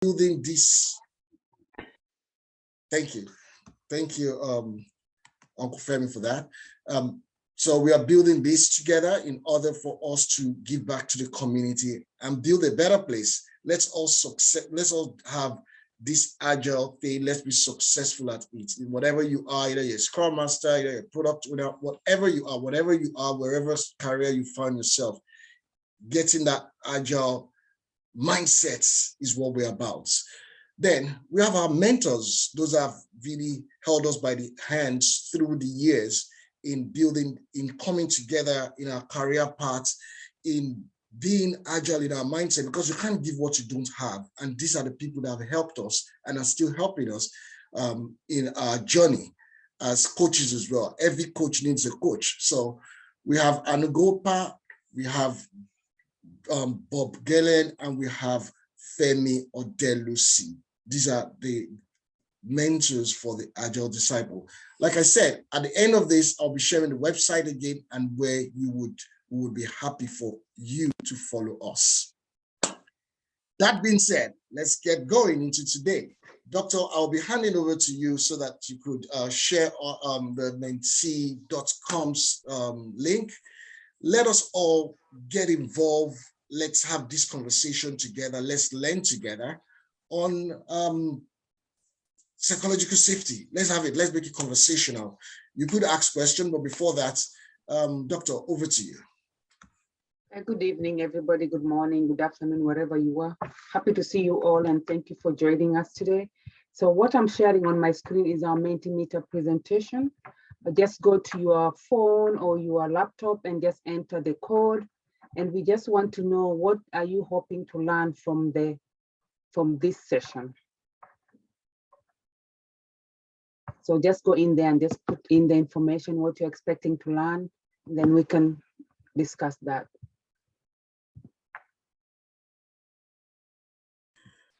building this. Thank you, Uncle Femi, for that. So we are building this together in order for us to give back to the community and build a better place. Let's all have this agile thing. Let's be successful at it. Whatever you are, either you're a scrum master, either you're a product owner, whatever you are, wherever career you find yourself, getting that agile mindset is what we're about. Then we have our mentors. Those have really held us by the hands through the years in building, in coming together in our career paths, in being agile in our mindset, because you can't give what you don't have. And these are the people that have helped us and are still helping us in our journey as coaches as well. Every coach needs a coach. So we have Anugopa, we have Bob Gellen, and we have Femi Odelusi. These are the mentors for the Agile Disciple. Like I said, at the end of this, I'll be sharing the website again and where we would be happy for you to follow us. That being said, let's get going into today. Doctor, I'll be handing over to you so that you could share the mentee.com's link. Let us all get involved. Let's have this conversation together. Let's learn together on psychological safety. Let's have it. Let's make it conversational. You could ask questions, but before that, Doctor, over to you. Good evening, everybody. Good morning, good afternoon, wherever you are. Happy to see you all, and thank you for joining us today. So what I'm sharing on my screen is our Mentimeter presentation. Just go to your phone or your laptop and just enter the code. And we just want to know, what are you hoping to learn from this session? So just go in there and just put in the information, what you're expecting to learn, and then we can discuss that.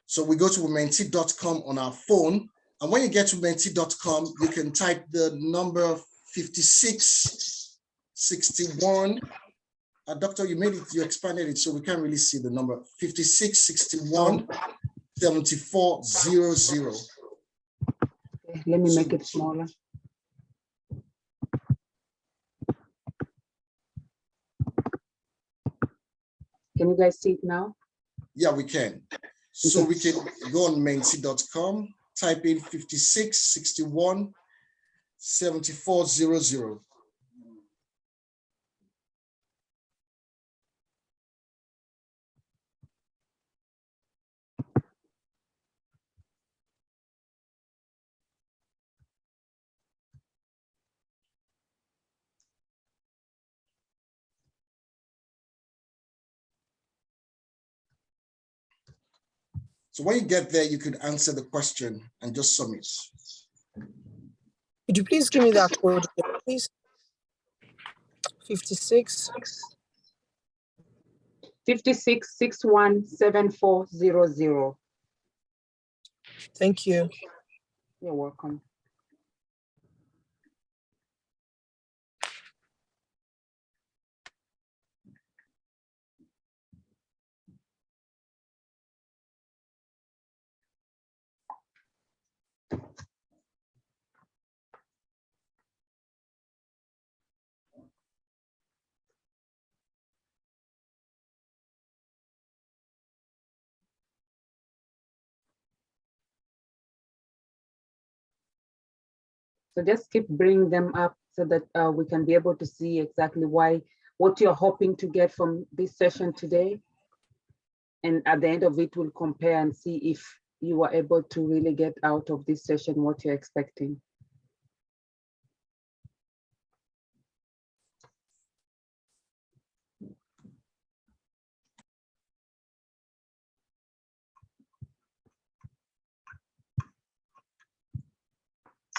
So we go to mentee.com on our phone. And when you get to mentee.com, you can type the number 5661. Doctor, you made it, you expanded it, so we can't really see the number. 5661 7400. Let me make it smaller. Can you guys see it now? Yeah, we can. So we can go on mentee.com, type in 5661 7400. So when you get there, you could answer the question and just submit. Could you please give me that code, please? 56. 56617400. Thank you. You're welcome. So just keep bringing them up so that we can be able to see exactly what you're hoping to get from this session today. And at the end of it, we'll compare and see if you were able to really get out of this session what you're expecting.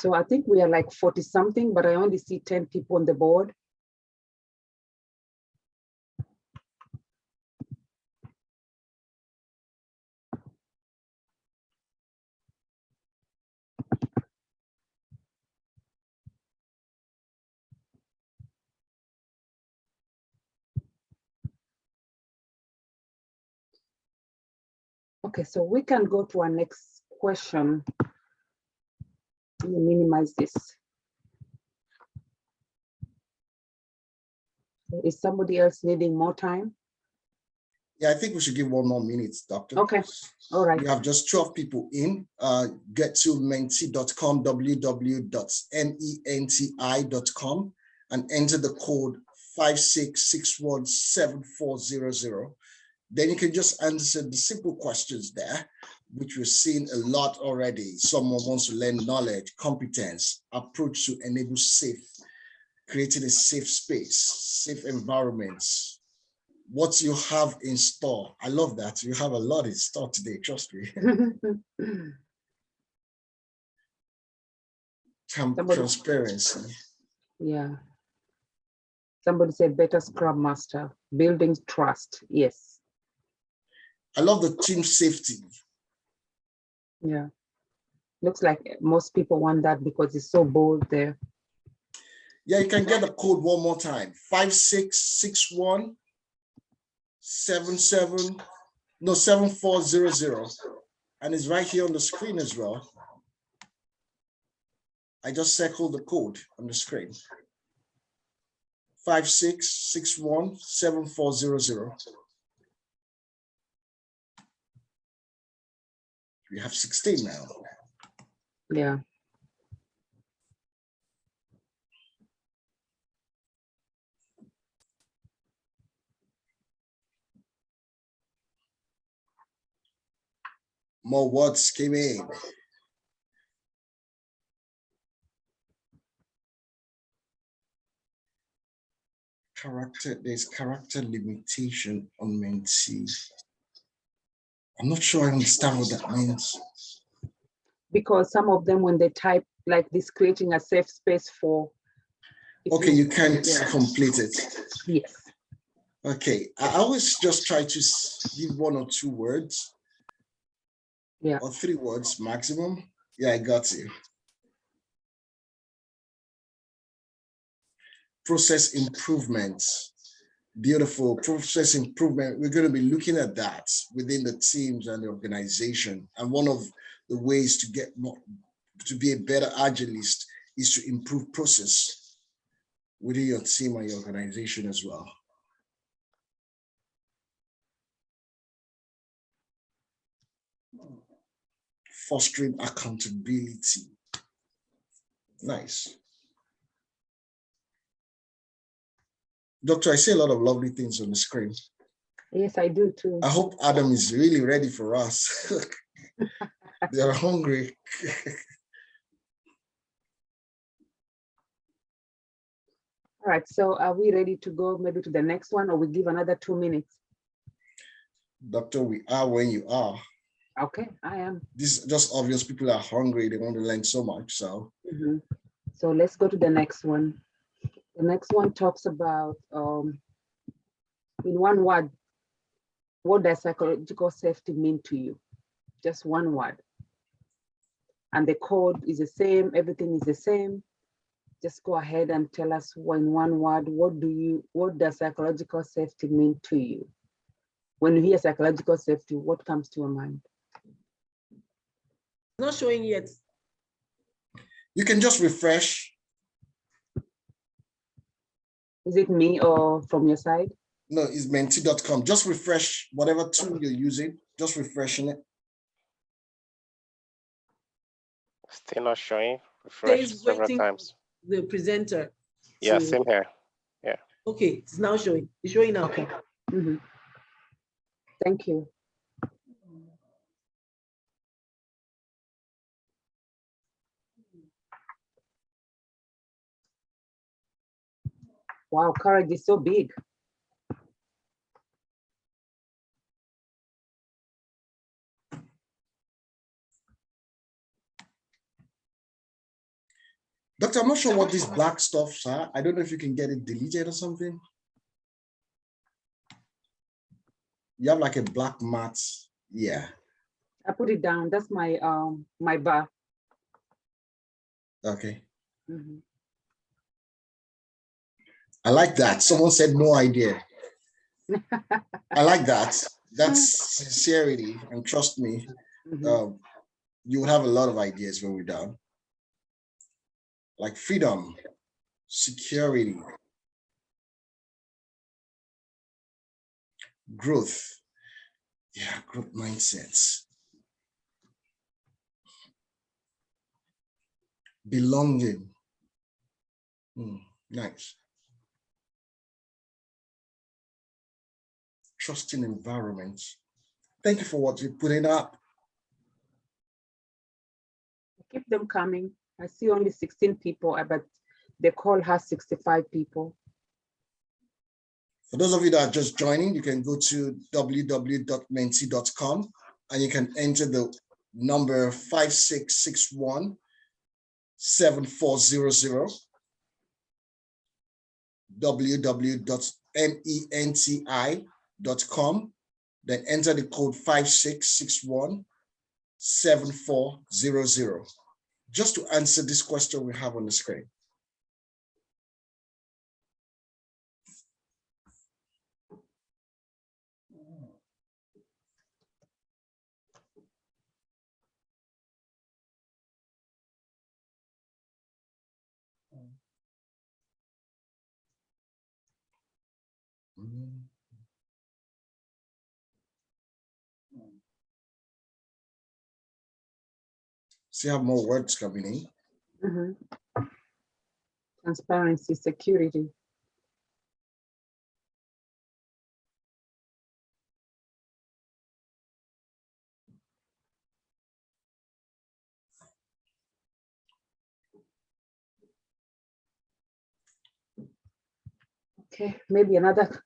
So I think we are like 40 something, but I only see 10 people on the board. Okay, so we can go to our next question. Let me minimize this. Is somebody else needing more time? Yeah, I think we should give 1 more minute, Doctor. Okay, all right. We have just 12 people in. Get to menti.com, www.menti.com, and enter the code 56617400. Then you can just answer the simple questions there, which we've seen a lot already. Someone wants to learn knowledge, competence, approach to enable safe, creating a safe space, safe environments. What you have in store. I love that. You have a lot in store today, trust me. Transparency. Yeah. Somebody said better Scrum Master, building trust. Yes. I love the team safety. Yeah. Looks like most people want that because it's so bold there. Yeah, you can get the code one more time. 7400. And it's right here on the screen as well. I just circled the code on the screen. 56617400. We have 16 now. Yeah. More words came in. There's character limitation on mentee. I'm not sure I understand what that means. Because some of them, when they type like this, creating a safe space for. Okay, you can't complete it. Yes. Okay, I always just try to give 1 or 2 words. Yeah. Or 3 words maximum. Yeah, I got you. Process improvements. Beautiful. Process improvement. We're going to be looking at that within the teams and the organization. And one of the ways to get more, to be a better agilist is to improve process within your team and your organization as well. Fostering accountability. Nice. Doctor, I see a lot of lovely things on the screen. Yes, I do too. I hope Adam is really ready for us. They're hungry. All right, so are we ready to go maybe to the next one, or we give another 2 minutes? Doctor, we are when you are. Okay, I am. This is just obvious. People are hungry. They want to learn so much. So, So let's go to the next one. The next one talks about, in one word, what does psychological safety mean to you? Just one word. And the code is the same. Everything is the same. Just go ahead and tell us in one word, what does psychological safety mean to you? When you hear psychological safety, what comes to your mind? Not showing yet. you can just refresh. Is it me or from your side? No, it's menti.com. Just refresh whatever tool you're using, just refreshing it. Still not showing. Refresh several times. The presenter. Yeah, same here. Yeah. Okay, it's now showing. It's showing now. Okay. Thank you. Wow, courage is so big. Doctor, I'm not sure what these black stuffs are. I don't know if you can get it deleted or something. You have like a black mat. Yeah. I put it down. That's my my bar. Okay. I like that. Someone said no idea. I like that. that's sincerity, and trust me, you will have a lot of ideas when we're done. Like freedom, security, growth. Yeah, growth mindsets. Belonging. Nice. Trusting environment. Thank you for what you're putting up. Keep them coming. I see only 16 people, but the call has 65 people. For those of you that are just joining, you can go to www.menti.com and you can enter the number 5661-7400, www.menti.com, then enter the code 5661-7400. Just to answer this question we have on the screen. See how more words coming in. Transparency, security. Okay, maybe another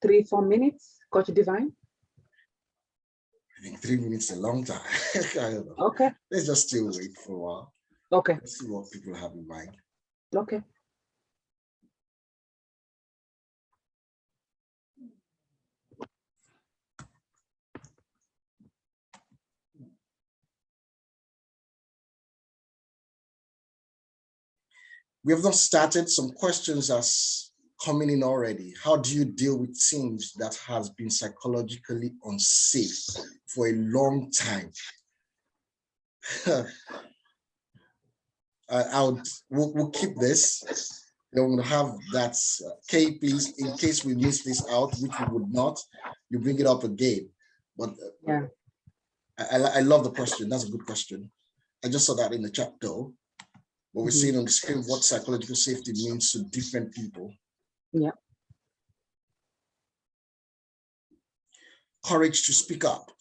3-4 minutes, Coach Divine. I think 3 minutes is a long time. I don't know. Okay. Let's just still wait for a while. Okay. Let's see what people have in mind. Okay. We have not started. Some questions are coming in already. How do you deal with teams that has been psychologically unsafe for a long time? We'll keep this. Then we'll have that. Kay, please, in case we miss this out, which we would not, you bring it up again. But yeah, I love the question. That's a good question. I just saw that in the chat though. But we're seeing on the screen what psychological safety means to different people. Yeah. Courage to speak up.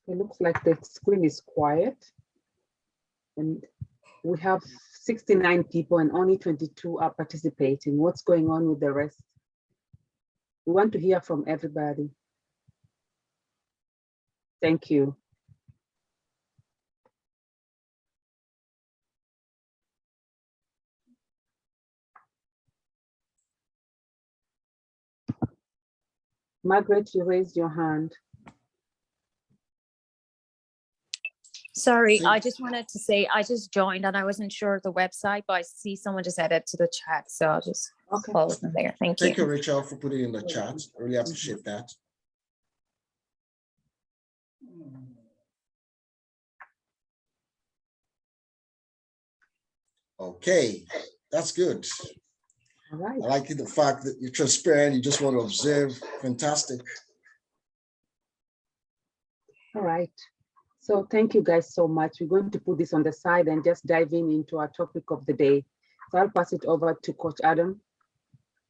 It looks like the screen is quiet. And we have 69 people and only 22 are participating. What's going on with the rest? We want to hear from everybody. Thank you. Margaret, you raised your hand. Sorry, I just wanted to say I just joined and I wasn't sure of the website, but I see someone just added to the chat, so I'll just follow them there. Thank you. Thank you, Rachel, for putting in the chat. I really appreciate that. Okay, that's good. All right. I like the fact that you're transparent, you just want to observe. Fantastic. All right. So thank you guys so much. We're going to put this on the side and just dive into our topic of the day. So I'll pass it over to Coach Adam.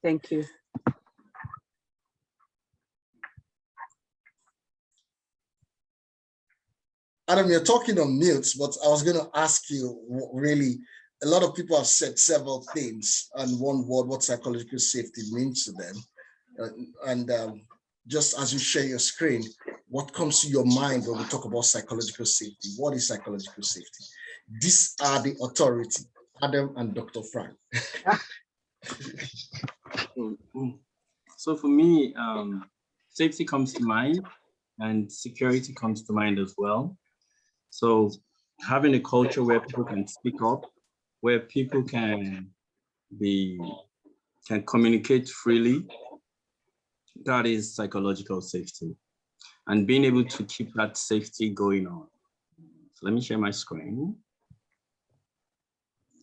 Thank you. Adam, you're talking on mute, but I was going to ask you really, a lot of people have said several things and one word, what psychological safety means to them. Just as you share your screen, what comes to your mind when we talk about psychological safety? What is psychological safety? These are the authority, Adam and Dr. Frank. So So for me, safety comes to mind and security comes to mind as well. So having a culture where people can speak up, where people can communicate freely, that is psychological safety. And being able to keep that safety going on. So let me share my screen.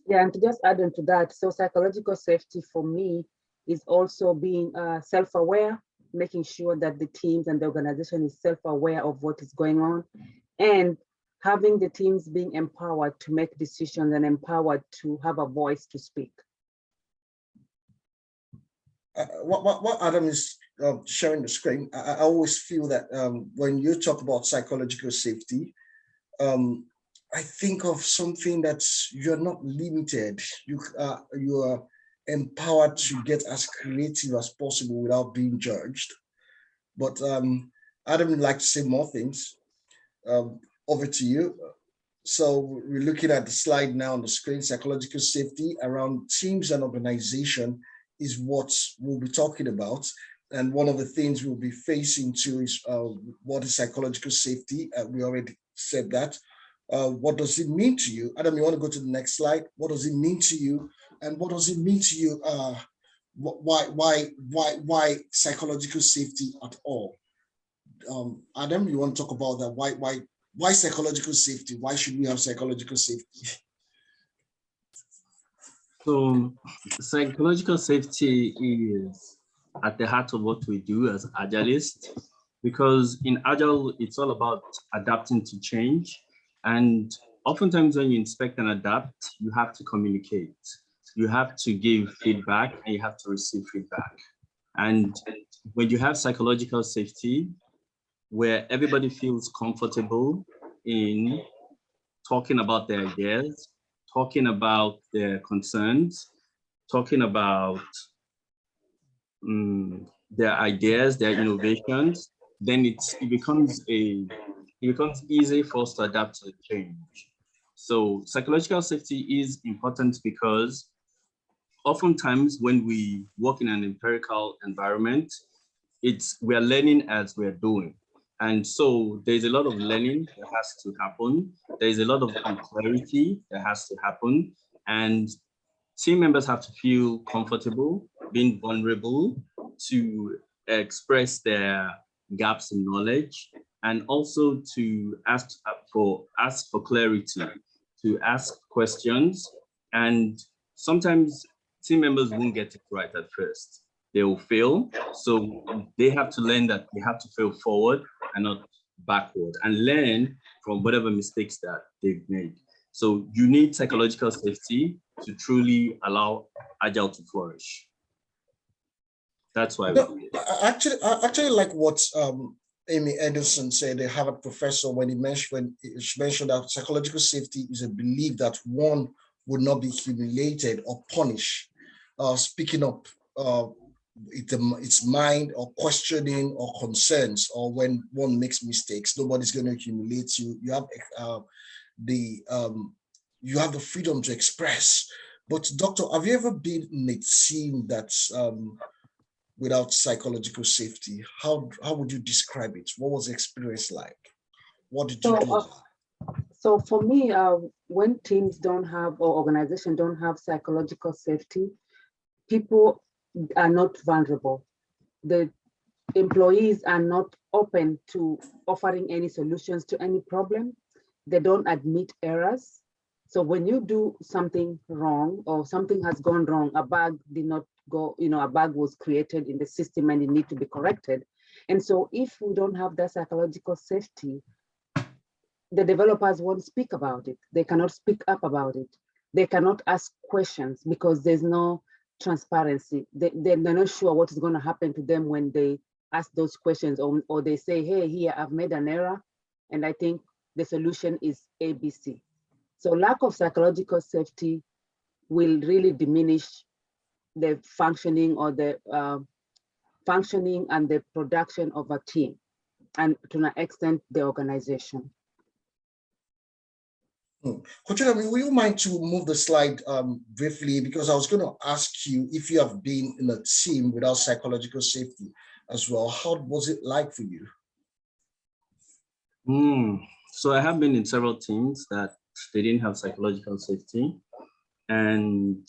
Yeah, and to just add on to that, so psychological safety for me is also being self-aware, making sure that the teams and the organization is self-aware of what is going on, and having the teams being empowered to make decisions and empowered to have a voice to speak. What Adam is sharing the screen, I always feel that when you talk about psychological safety, I think of something that you're not limited. You are empowered to get as creative as possible without being judged. But Adam would like to say more things. Over to you. So we're looking at the slide now on the screen. Psychological safety around teams and organization is what we'll be talking about. And one of the things we'll be facing too is what is psychological safety? We already said that. What does it mean to you? Adam, you want to go to the next slide? What does it mean to you? And what does it mean to you? Why psychological safety at all? Adam, you want to talk about that? Why psychological safety? Why should we have psychological safety? So psychological safety is at the heart of what we do as Agilists, because in Agile, it's all about adapting to change. And oftentimes when you inspect and adapt, you have to communicate. You have to give feedback and you have to receive feedback. And when you have psychological safety, where everybody feels comfortable in talking about their ideas, talking about their concerns, talking about their ideas, their innovations, then it becomes easy for us to adapt to the change. So psychological safety is important because oftentimes when we work in an empirical environment, we're learning as we're doing. And so there's a lot of learning that has to happen. There's a lot of clarity that has to happen. And team members have to feel comfortable being vulnerable to express their gaps in knowledge, and also to ask for clarity, to ask questions. And sometimes team members won't get it right at first. They will fail. So they have to learn that they have to fail forward and not backward, and learn from whatever mistakes that they've made. So you need psychological safety to truly allow Agile to flourish. That's why. I actually like what Amy Edison said, the Harvard professor, when she mentioned that psychological safety is a belief that one would not be humiliated or punished, speaking up its mind or questioning or concerns, or when one makes mistakes, nobody's going to humiliate you. You have the freedom to express. But doctor, have you ever been in a team that's without psychological safety? How would you describe it? What was the experience like? What did you do? So for me, when teams don't have, or organizations don't have psychological safety, people are not vulnerable. The employees are not open to offering any solutions to any problem. They don't admit errors. So when you do something wrong or something has gone wrong, a bug did not go, a bug was created in the system and it needs to be corrected. And so if we don't have that psychological safety, the developers won't speak about it. They cannot speak up about it. They cannot ask questions because there's no transparency. They're not sure what is going to happen to them when they ask those questions, or they say, hey, here, I've made an error, and I think the solution is ABC. So lack of psychological safety will really diminish the functioning or the functioning and the production of a team, and to an extent, the organization. Coach, will you mind to move the slide briefly? Because I was going to ask you if you have been in a team without psychological safety as well. How was it like for you? So I have been in several teams that they didn't have psychological safety. And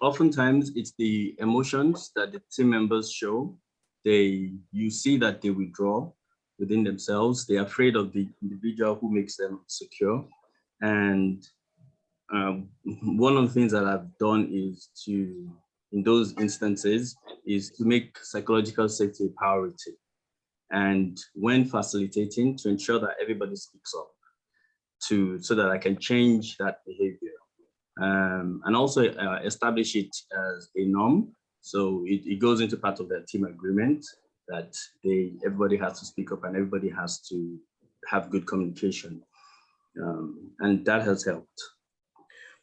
oftentimes it's the emotions that the team members show. You see that they withdraw within themselves. They're afraid of the individual who makes them secure. And one of the things that I've done is in those instances, is to make psychological safety a priority. And when facilitating, to ensure that everybody speaks up so that I can change that behavior. And also establish it as a norm. So it goes into part of their team agreement that everybody has to speak up and everybody has to have good communication. And that has helped.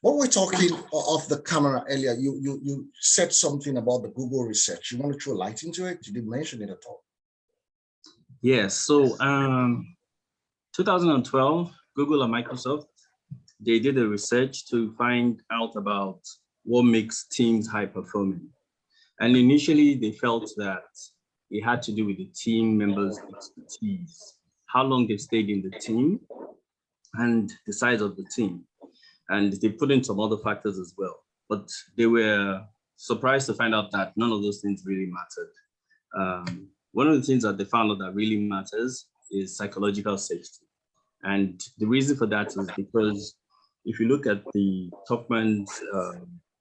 When we're talking off the camera earlier, you said something about the Google research. You want to throw light into it? You didn't mention it at all. Yes, so 2012, Google and Microsoft, they did a research to find out about what makes teams high performing. And initially they felt that it had to do with the team members' expertise, how long they stayed in the team, and the size of the team. And they put in some other factors as well. But they were surprised to find out that none of those things really mattered. One of the things that they found out that really matters is psychological safety. And the reason for that is because if you look at the Topman's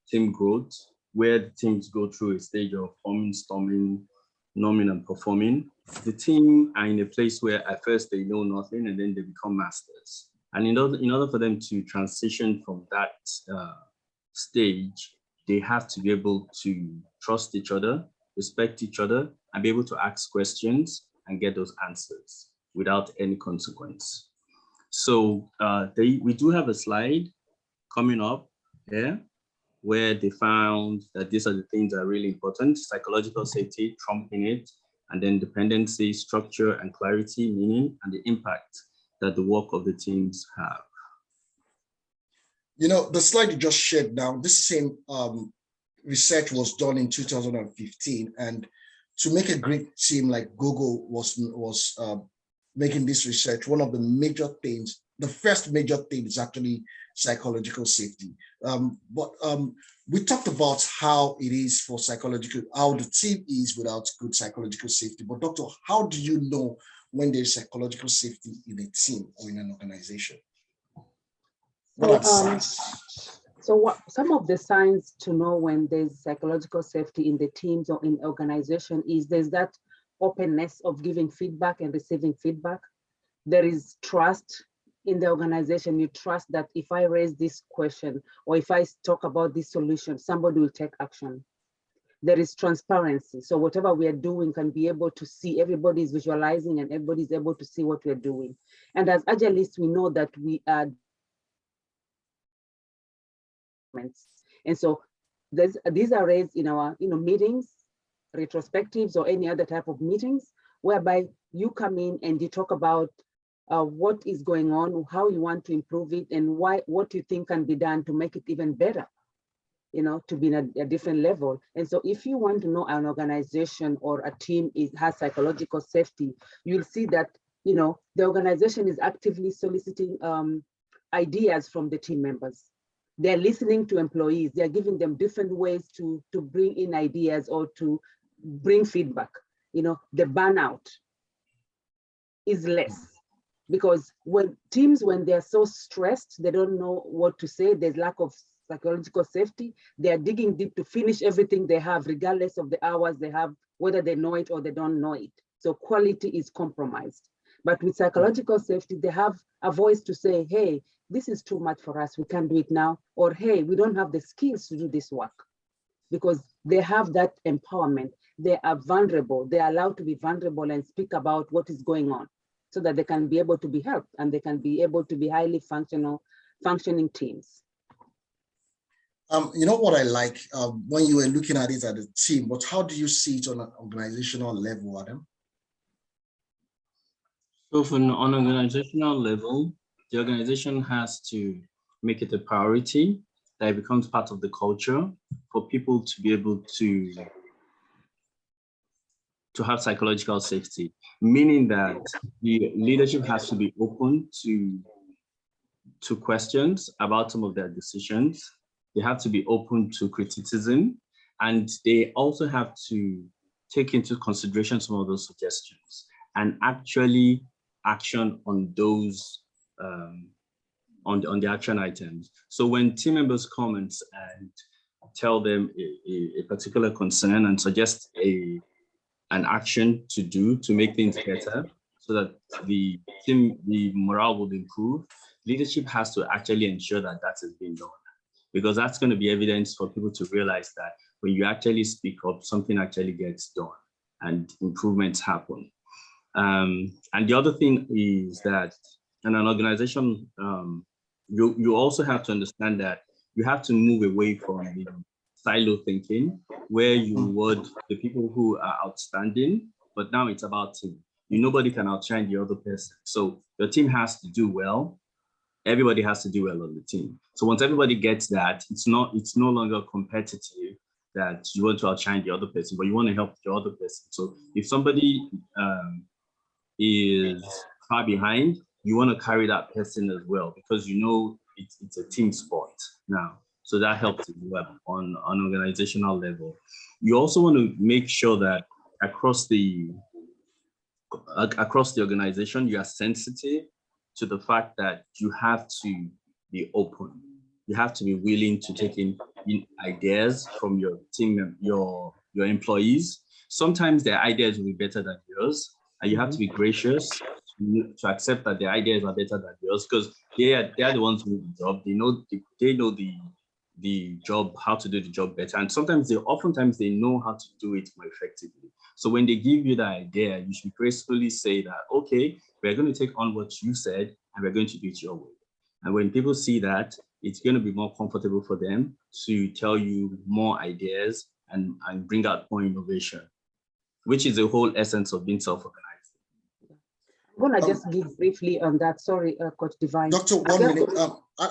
team growth, where the teams go through a stage of forming, storming, norming, and performing, the team are in a place where at first they know nothing and then they become masters. And in order for them to transition from that stage, they have to be able to trust each other, respect each other, and be able to ask questions and get those answers without any consequence. So we do have a slide coming up here where they found that these are the things that are really important: psychological safety, trumping it, and then dependency, structure, and clarity, meaning, and the impact that the work of the teams have. You know, the slide you just shared now, this same research was done in 2015, and to make a great team like Google was making this research, one of the major things, the first major thing is actually psychological safety. We talked about how it is for how the team is without good psychological safety. But Doctor, how do you know when there's psychological safety in a team or in an organization? What are the signs? So some of the signs to know when there's psychological safety in the teams or in organization is there's that openness of giving feedback and receiving feedback. There is trust in the organization. You trust that if I raise this question or if I talk about this solution, somebody will take action. There is transparency. So whatever we are doing can be able to see, everybody is visualizing and everybody is able to see what we're doing. And as Agilists, we know that we are. And so these are raised in our meetings, retrospectives, or any other type of meetings, whereby you come in and you talk about what is going on, how you want to improve it, and what you think can be done to make it even better, to be in a different level. And so if you want to know an organization or a team has psychological safety, you'll see that the organization is actively soliciting ideas from the team members. They're listening to employees. They're giving them different ways to bring in ideas or to bring feedback. The burnout is less, because when they're so stressed, they don't know what to say. There's lack of psychological safety. They're digging deep to finish everything they have, regardless of the hours they have, whether they know it or they don't know it. So quality is compromised. But with psychological safety, they have a voice to say, hey, this is too much for us, we can't do it now. Or, hey, we don't have the skills to do this work. Because they have that empowerment. They are vulnerable. They are allowed to be vulnerable and speak about what is going on so that they can be able to be helped and they can be able to be highly functioning teams. You know what I like when you were looking at it as a team, but how do you see it on an organizational level, Adam? So on an organizational level, the organization has to make it a priority, that it becomes part of the culture for people to be able to have psychological safety, meaning that the leadership has to be open to questions about some of their decisions. They have to be open to criticism, and they also have to take into consideration some of those suggestions and actually action on those, on the action items. So when team members come and tell them a particular concern and suggest an action to do to make things better so that the morale will improve, leadership has to actually ensure that that is being done, because that's going to be evidence for people to realize that when you actually speak up, something actually gets done and improvements happen. And the other thing is that in an organization, you also have to understand that you have to move away from the silo thinking, where you reward the people who are outstanding, but now it's about team. Nobody can outshine the other person. So your team has to do well. Everybody has to do well on the team. So once everybody gets that, it's no longer competitive that you want to outshine the other person, but you want to help the other person. So if somebody is far behind, you want to carry that person as well, because it's a team sport now. So that helps as well on an organizational level. You also want to make sure that across the organization, you are sensitive to the fact that you have to be open. You have to be willing to take in ideas from your team, your employees. Sometimes their ideas will be better than yours, and you have to be gracious to accept that their ideas are better than yours, because they are the ones who do the job. They know the job, how to do the job better. And oftentimes they know how to do it more effectively. So when they give you the idea, you should gracefully say that, okay, we're going to take on what you said and we're going to do it your way. And when people see that, it's going to be more comfortable for them to tell you more ideas and bring out more innovation, which is the whole essence of being self-organized. I'm going to just give briefly on that. Sorry, Coach Divine. Doctor, 1 minute.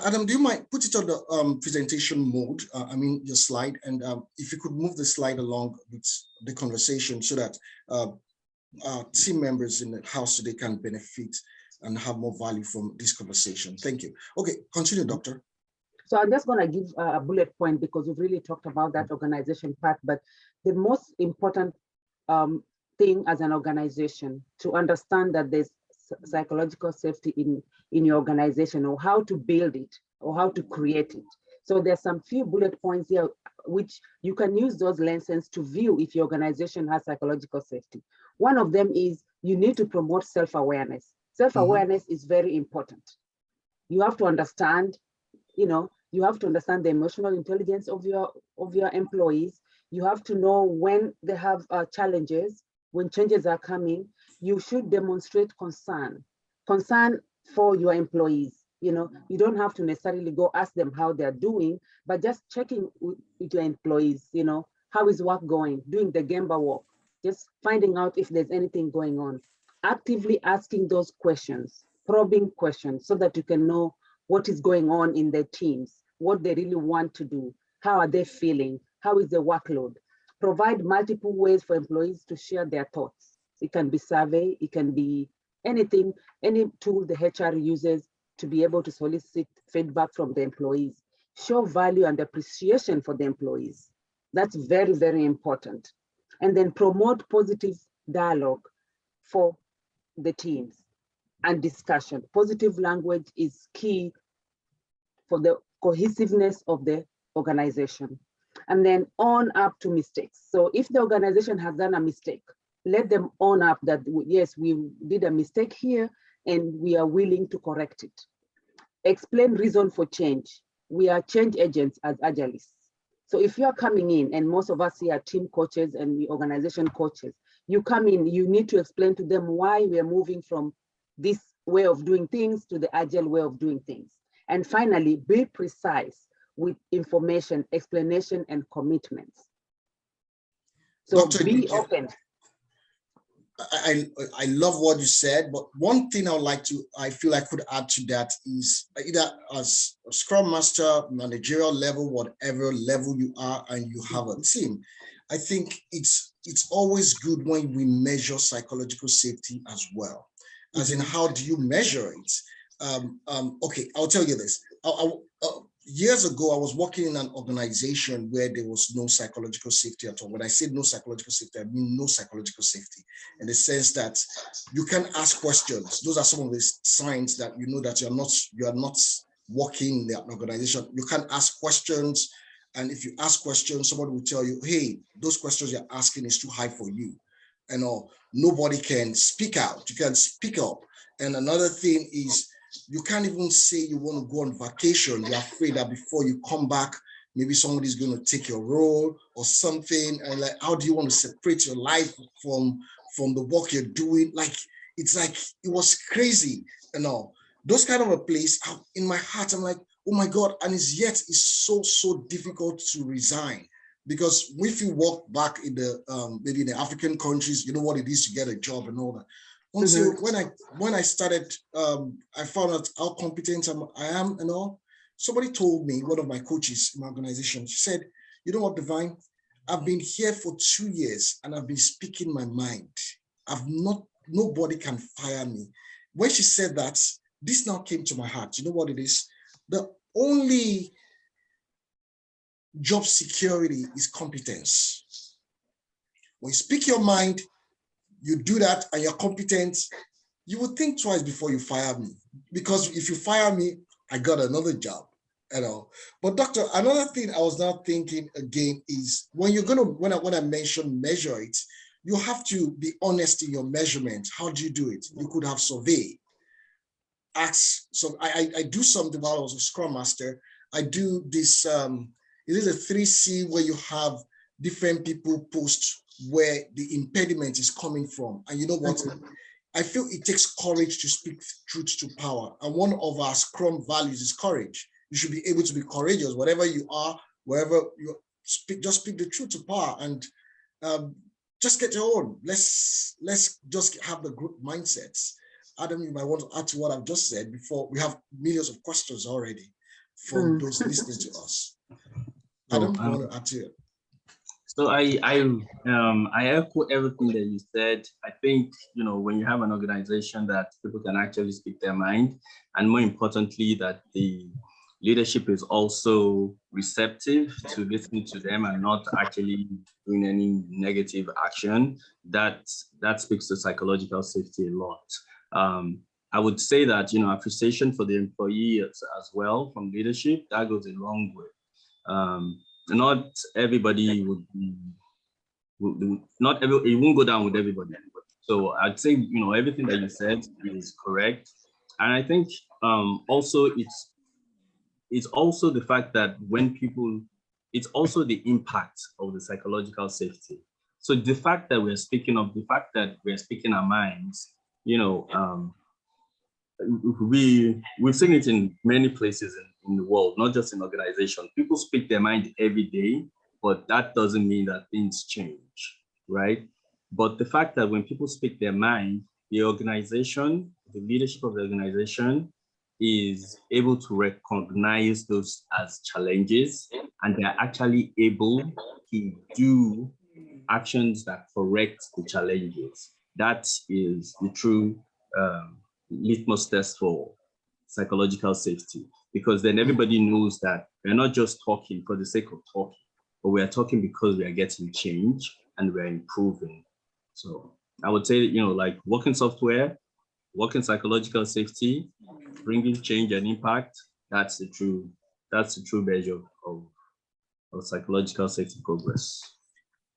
Adam, do you mind put it on the presentation mode? I mean, your slide, and if you could move the slide along with the conversation so that our team members in the house today can benefit and have more value from this conversation. Thank you. Okay, continue, Doctor. So I'm just going to give a bullet point, because we've really talked about that organization part, but the most important thing as an organization to understand that there's psychological safety in your organization, or how to build it or how to create it. So there's some few bullet points here which you can use those lenses to view if your organization has psychological safety. One of them is you need to promote self-awareness. Self-awareness is very important. You have to understand, you have to understand the emotional intelligence of your employees. You have to know when they have challenges, when changes are coming. You should demonstrate concern for your employees. You don't have to necessarily go ask them how they're doing, but just checking with your employees, how is work going, doing the Gemba work, just finding out if there's anything going on. Actively asking those questions, probing questions, so that you can know what is going on in their teams, what they really want to do, how are they feeling, how is the workload. Provide multiple ways for employees to share their thoughts. It can be survey, it can be anything, any tool the HR uses to be able to solicit feedback from the employees. Show value and appreciation for the employees. That's very, very important. And then promote positive dialogue for the teams and discussion. Positive language is key for the cohesiveness of the organization. And then own up to mistakes. So if the organization has done a mistake, let them own up that, yes, we did a mistake here and we are willing to correct it. Explain reason for change. We are change agents as Agilists. So if you're coming in, and most of us here are team coaches and the organization coaches, you come in, you need to explain to them why we are moving from this way of doing things to the Agile way of doing things. And finally, be precise with information, explanation, and commitments. So Dr. be open. I love what you said, but one thing I feel I could add to that is either as a Scrum Master, managerial level, whatever level you are, and you have a team, I think it's always good when we measure psychological safety as well. As in, how do you measure it? Okay, I'll tell you this. Years ago, I was working in an organization where there was no psychological safety at all. When I say no psychological safety, I mean no psychological safety in the sense that you can ask questions. Those are some of the signs that you know that you are not working in the organization. You can ask questions, and if you ask questions, somebody will tell you, "Hey, those questions you're asking is too high for you," and nobody can speak out. You can speak up. And another thing is, you can't even say you want to go on vacation. You're afraid that before you come back, maybe somebody's going to take your role or something. And like, how do you want to separate your life from the work you're doing? It's like, it was crazy. Those kind of a place in my heart, I'm like, oh my God. And it's so difficult to resign. Because if you walk back in the maybe in the African countries, you know what it is to get a job and all that. Until when I started, I found out how competent I am and all. Somebody told me, one of my coaches in my organization, she said, "You know what, Divine? I've been here for 2 years and I've been speaking my mind. Nobody can fire me." When she said that, this now came to my heart. You know what it is? The only job security is competence. When you speak your mind, you do that and you're competent, you would think twice before you fire me. Because if you fire me, I got another job. But doctor, another thing I was now thinking again is when I mention measure it, you have to be honest in your measurement. How do you do it? You could have survey. So I do something while I was a Scrum Master. I do this, it is a 3C where you have different people post where the impediment is coming from. And you know what? I feel it takes courage to speak truth to power. And one of our Scrum values is courage. You should be able to be courageous, whatever you are, wherever you speak, just speak the truth to power and just get your own. Let's just have the group mindsets. Adam, you might want to add to what I've just said before we have millions of questions already from those listening to us. Adam, you want to add to it? So I echo everything that you said. I think, when you have an organization that people can actually speak their mind, and more importantly, that the leadership is also receptive to listening to them and not actually doing any negative action, that speaks to psychological safety a lot. I would say that, appreciation for the employee as well from leadership, that goes a long way. Not everybody it won't go down with everybody. So I'd say, everything that you said is correct. And I think also it's also the fact that it's also the impact of the psychological safety. So the fact that we're speaking our minds, we've seen it in many places in the world, not just in organizations. People speak their mind every day, but that doesn't mean that things change, right? But the fact that when people speak their mind, the organization, the leadership of the organization is able to recognize those as challenges, and they're actually able to do actions that correct the challenges. That is the true litmus test for psychological safety, because then everybody knows that we're not just talking for the sake of talking, but we are talking because we are getting change and we're improving. So I would say, like working software, working psychological safety, bringing change and impact, that's the true measure of psychological safety progress.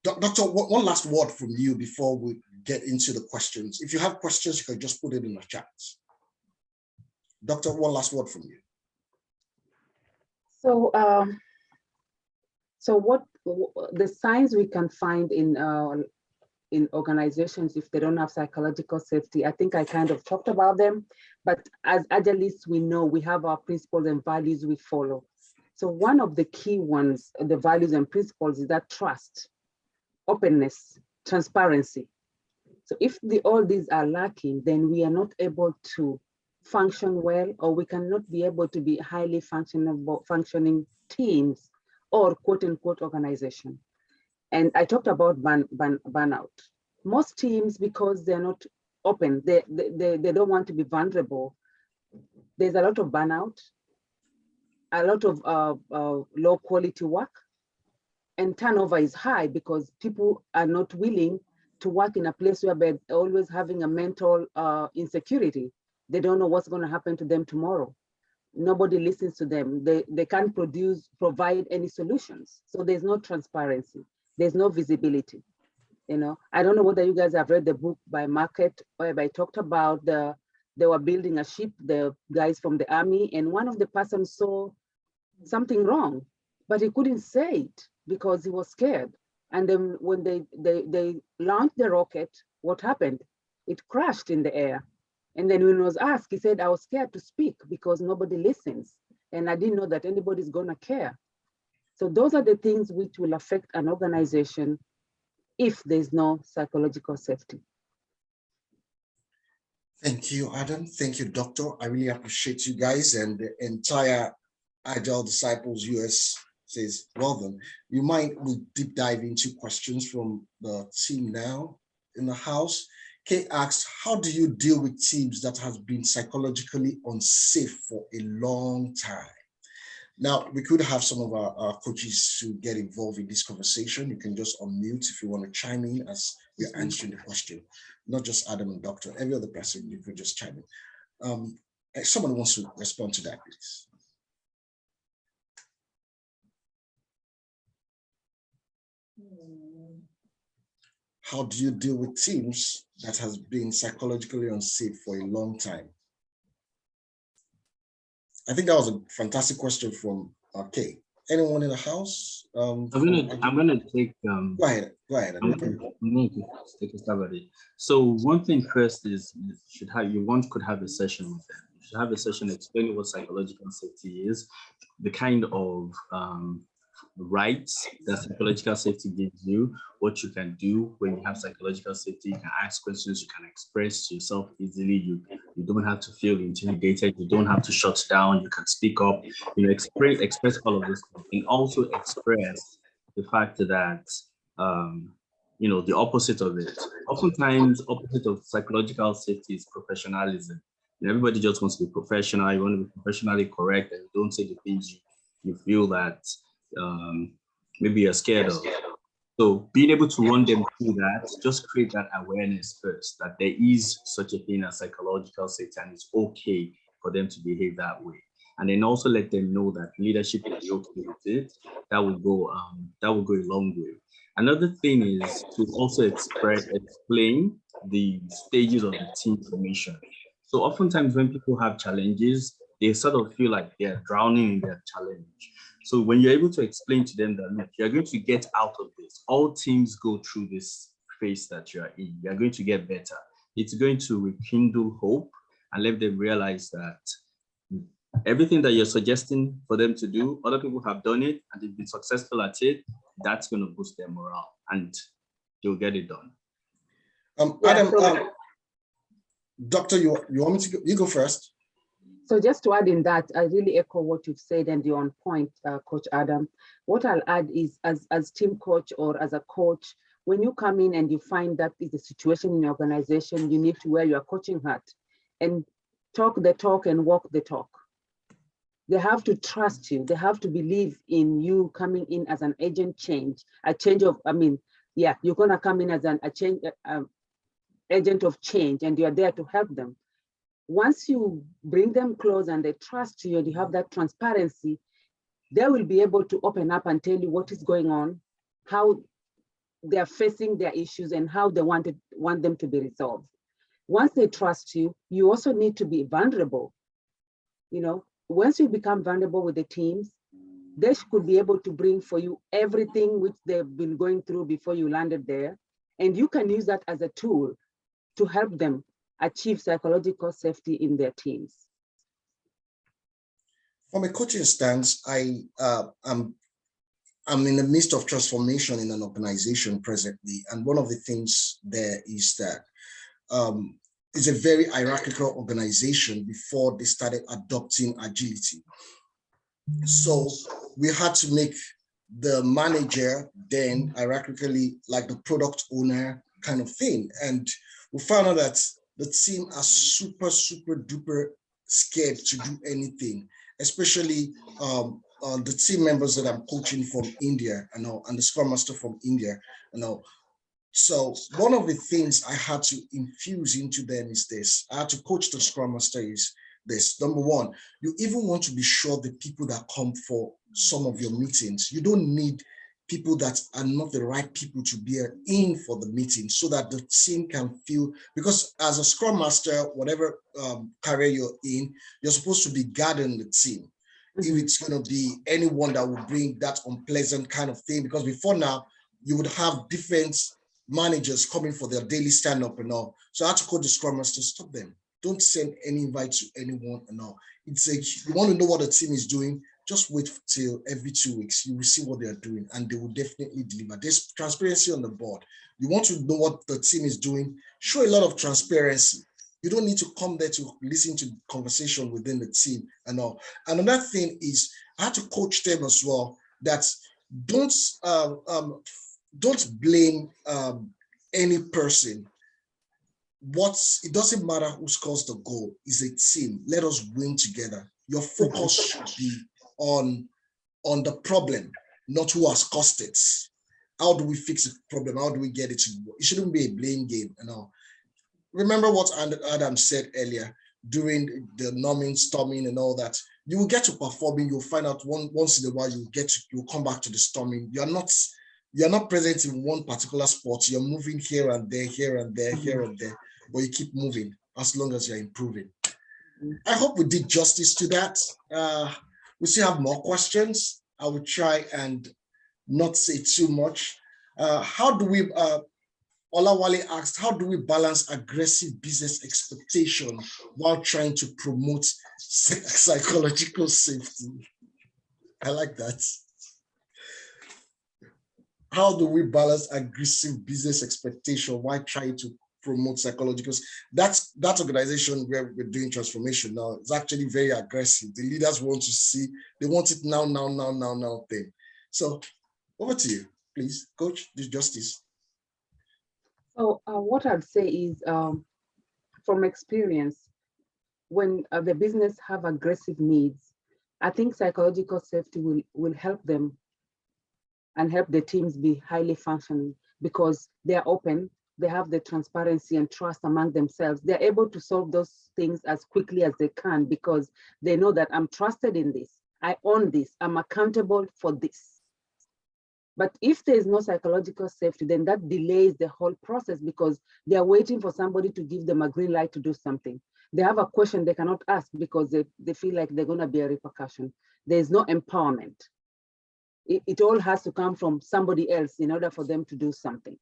Doctor, one last word from you before we get into the questions. If you have questions, you can just put it in the chat. Doctor, one last word from you. So what the signs we can find in organizations if they don't have psychological safety, I think I kind of talked about them, but as Agilists, we know we have our principles and values we follow. So one of the key ones, the values and principles, is that trust, openness, transparency. So if all these are lacking, then we are not able to function well, or we cannot be able to be highly functioning teams or quote unquote organization. And I talked about burnout. Most teams, because they're not open, they don't want to be vulnerable. There's a lot of burnout, a lot of low quality work, and turnover is high because people are not willing to work in a place where they're always having a mental insecurity. They don't know what's going to happen to them tomorrow. Nobody listens to them. They can't provide any solutions. So there's no transparency. There's no visibility. You know, I don't know whether you guys have read the book by Market, where I talked about they were building a ship, the guys from the army, and one of the persons saw something wrong, but he couldn't say it because he was scared. And then when they launched the rocket, what happened? It crashed in the air. And then when he was asked, he said, I was scared to speak because nobody listens. And I didn't know that anybody's gonna care. So those are the things which will affect an organization if there's no psychological safety. Thank you, Adam. Thank you, Doctor. I really appreciate you guys, and the entire Agile Disciples US says, well done. You might we deep dive into questions from the team now in the house. Kay asks, how do you deal with teams that has been psychologically unsafe for a long time? Now, we could have some of our coaches to get involved in this conversation. You can just unmute if you want to chime in as we're answering the question. Not just Adam and Doctor, every other person, you could just chime in. If someone wants to respond to that, please. How do you deal with teams that has been psychologically unsafe for a long time? I think that was a fantastic question from Kay. Anyone in the house? I'm gonna take. Go ahead. I'm going to take a stab at it. So one thing first is you could have a session with them. You should have a session explaining what psychological safety is, the kind of rights that psychological safety gives you, what you can do when you have psychological safety. You can ask questions, you can express yourself easily, you don't have to feel intimidated, you don't have to shut down, you can speak up, express all of this, and also express the fact that the opposite of it. Oftentimes, opposite of psychological safety is professionalism. Everybody just wants to be professional, you want to be professionally correct, and you don't say the things you feel that maybe you're scared of. So being able to run them through that, just create that awareness first, that there is such a thing as psychological safety and it's okay for them to behave that way. And then also let them know that leadership will be okay with it. That will go a long way. Another thing is to also explain the stages of the team formation. So oftentimes when people have challenges, they sort of feel like they're drowning in their challenge. So when you're able to explain to them that, look, you're going to get out of this. All teams go through this phase that you're in. You're going to get better. It's going to rekindle hope and let them realize that everything that you're suggesting for them to do, other people have done it and they've been successful at it. That's going to boost their morale and they'll get it done. Adam, Doctor, you want me to go? You go first. So just to add in that, I really echo what you've said and you're on point, Coach Adam. What I'll add is as team coach or as a coach, when you come in and you find that is a situation in your organization, you need to wear your coaching hat and talk the talk and walk the talk. They have to trust you. They have to believe in you coming in as an agent change, you're gonna come in as agent of change and you're there to help them. Once you bring them close and they trust you and you have that transparency, they will be able to open up and tell you what is going on, how they're facing their issues and how they want them to be resolved. Once they trust you, you also need to be vulnerable. Once you become vulnerable with the teams, they could be able to bring for you everything which they've been going through before you landed there. And you can use that as a tool to help them achieve psychological safety in their teams. From a coaching stance, I'm in the midst of transformation in an organization presently. And one of the things there is that it's a very hierarchical organization before they started adopting agility. So we had to make the manager then hierarchically like the product owner kind of thing. And we found out that the team are super, super duper scared to do anything, especially the team members that I'm coaching from India, and the Scrum Master from India. So one of the things I had to infuse into them is this. I had to coach the Scrum Master is this. Number one, you even want to be sure the people that come for some of your meetings, you don't need people that are not the right people to be in for the meeting, so that the team can feel, because as a Scrum Master, whatever career you're in, you're supposed to be guarding the team. If it's going to be anyone that will bring that unpleasant kind of thing, because before now, you would have different managers coming for their daily stand-up and all. So I had to call the Scrum Master, stop them. Don't send any invite to anyone and all. It's like, you want to know what the team is doing, just wait till every 2 weeks. You will see what they are doing and they will definitely deliver. There's transparency on the board. You want to know what the team is doing, show a lot of transparency. You don't need to come there to listen to conversation within the team and all. And another thing is, I had to coach them as well, that don't blame any person. It doesn't matter who scores the goal, it's a team. Let us win together. Your focus should be on the problem, not who has caused it. How do we fix the problem? How do we get it to work? It shouldn't be a blame game and all. Remember what Adam said earlier during the numbing, storming, and all that. You will get to performing. You'll find out once in a while. You'll come back to the storming. You're not present in one particular spot. You're moving here and there, here and there, here and there, but you keep moving as long as you're improving. I hope we did justice to that. We still have more questions. I will try and not say too much. How do we? Olawale asked, how do we balance aggressive business expectation while trying to promote psychological safety? I like that. How do we balance aggressive business expectation while trying to promote psychological? That organization where we're doing transformation now is actually very aggressive. The leaders want to see, they want it now thing. So over to you, please, Coach, do justice. So what I'd say is, from experience, when the business have aggressive needs, I think psychological safety will help them and help the teams be highly functioning, because they're open, they have the transparency and trust among themselves. They're able to solve those things as quickly as they can, because they know that I'm trusted in this, I own this, I'm accountable for this. But if there is no psychological safety, then that delays the whole process, because they are waiting for somebody to give them a green light to do something. They have a question they cannot ask because they feel like they're going to be a repercussion. There is no empowerment. It all has to come from somebody else in order for them to do something.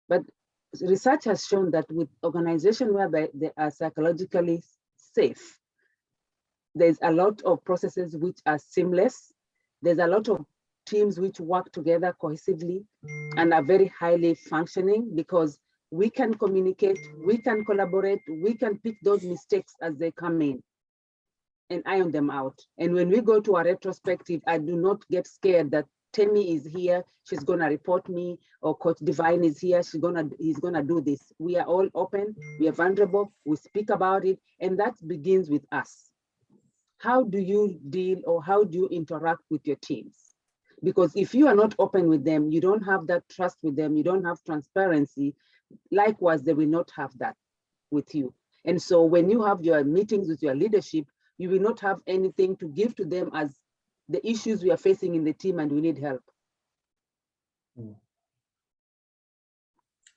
But research has shown that with organizations where they are psychologically safe, there's a lot of processes which are seamless. There's a lot of teams which work together cohesively and are very highly functioning, because we can communicate, we can collaborate, we can pick those mistakes as they come in and iron them out. And when we go to a retrospective, I do not get scared that Temi is here, she's gonna report me, or Coach Divine is here, he's gonna do this. We are all open, we are vulnerable, we speak about it, and that begins with us. How do you deal, or how do you interact with your teams? Because if you are not open with them, you don't have that trust with them, you don't have transparency, likewise, they will not have that with you. And so when you have your meetings with your leadership, you will not have anything to give to them as the issues we are facing in the team and we need help.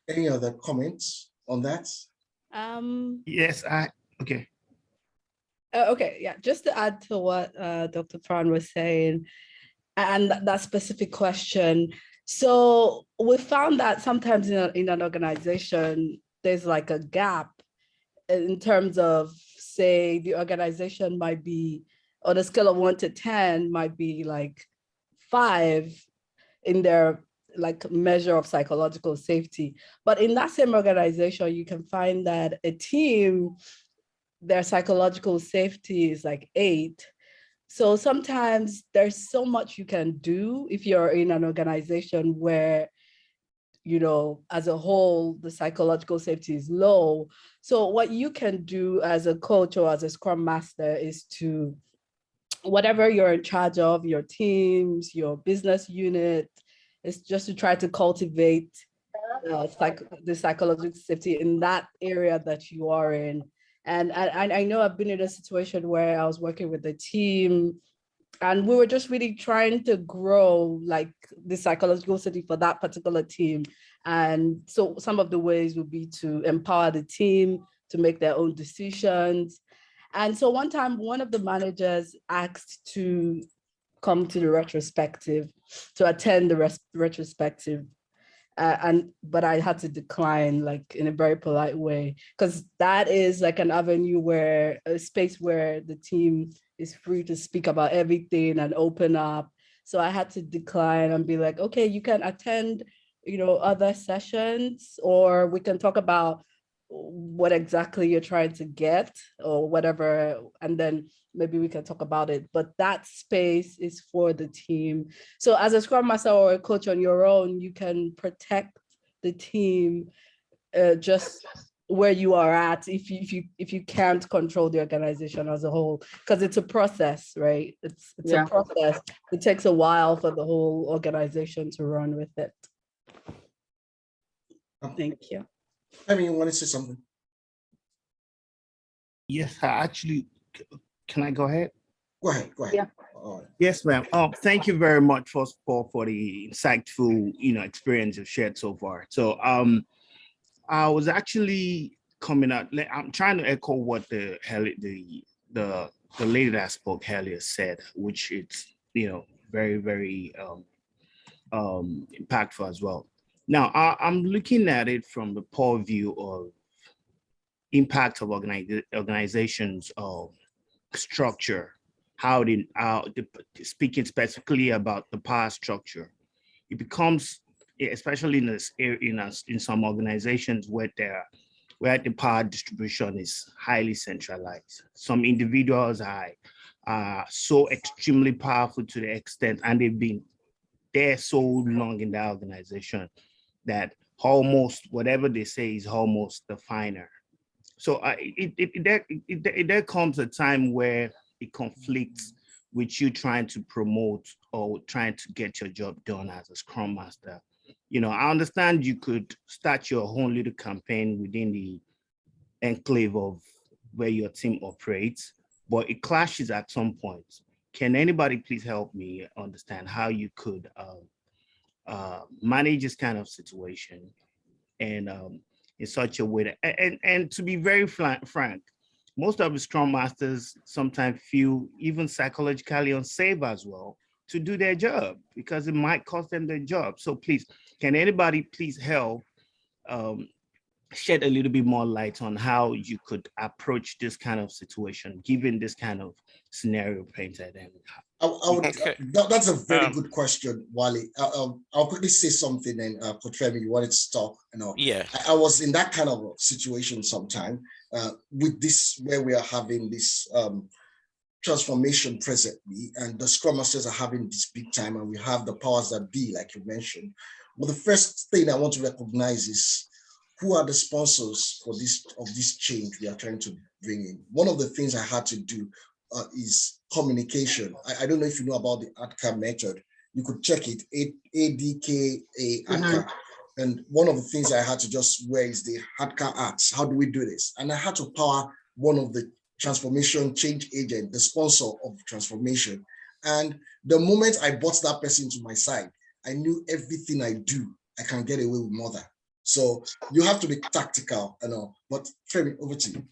Any other comments on that? Yes, okay. Okay, yeah, just to add to what Dr. Pran was saying, and that specific question. So we found that sometimes in an organization, there's like a gap in terms of, say, the organization might be, on a scale of 1 to 10, might be like 5 in their like measure of psychological safety. But in that same organization, you can find that a team, their psychological safety is like 8. So sometimes there's so much you can do if you're in an organization where, you know, as a whole, the psychological safety is low. So what you can do as a coach or as a scrum master is to, whatever you're in charge of, your teams, your business unit, is just to try to cultivate the psychological safety in that area that you are in. And I know I've been in a situation where I was working with a team and we were just really trying to grow like the psychological safety for that particular team. And so some of the ways would be to empower the team to make their own decisions. And so one time, one of the managers asked to come to the retrospective, to attend the retrospective. But I had to decline, like in a very polite way, because that is like an avenue where, a space where the team is free to speak about everything and open up. So I had to decline and be like, okay, you can attend, you know, other sessions, or we can talk about what exactly you're trying to get or whatever, and then maybe we can talk about it. But that space is for the team. So as a scrum master or a coach on your own, you can protect the team just where you are at if you can't control the organization as a whole, because it's a process, right? It's a process. It takes a while for the whole organization to run with it. Thank you. I mean, you want to say something? Yes, I actually, can I go ahead? Go ahead. Yeah. All right. Yes, ma'am. Thank you very much for the insightful, experience you've shared so far. So, I was actually coming out. I'm trying to echo what the lady that spoke earlier said, which it's very, very impactful as well. Now, I'm looking at it from the point of view of impact of organizations structure, how speaking specifically about the power structure, it becomes, especially in some organizations where the power distribution is highly centralized. Some individuals are so extremely powerful to the extent, and they've been there so long in the organization that almost whatever they say is almost the finer. So there comes a time where it conflicts with you trying to promote or trying to get your job done as a scrum master. I understand you could start your own little campaign within the enclave of where your team operates, but it clashes at some point. Can anybody please help me understand how you could manage this kind of situation and in such a way that, and to be very frank, most of the scrum masters sometimes feel even psychologically unsafe as well to do their job because it might cost them their job. So please, can anybody please help shed a little bit more light on how you could approach this kind of situation, given this kind of scenario painted? And Okay. That's a very good question, Wally. I'll quickly say something, and Coach Remy, you wanted to talk. Yeah. I was in that kind of situation sometime with this, where we are having this transformation presently, and the Scrum Masters are having this big time, and we have the powers that be, like you mentioned. But the first thing I want to recognize is who are the sponsors for this change we are trying to bring in. One of the things I had to do is communication. I don't know if you know about the ADKA method. You could check it, ADKA, ADKA. And one of the things I had to just wear is the ADKA acts. How do we do this? And I had to power one of the transformation change agent, the sponsor of transformation. And the moment I brought that person to my side, I knew everything I do, I can get away with mother. So you have to be tactical, but Femi, over to you.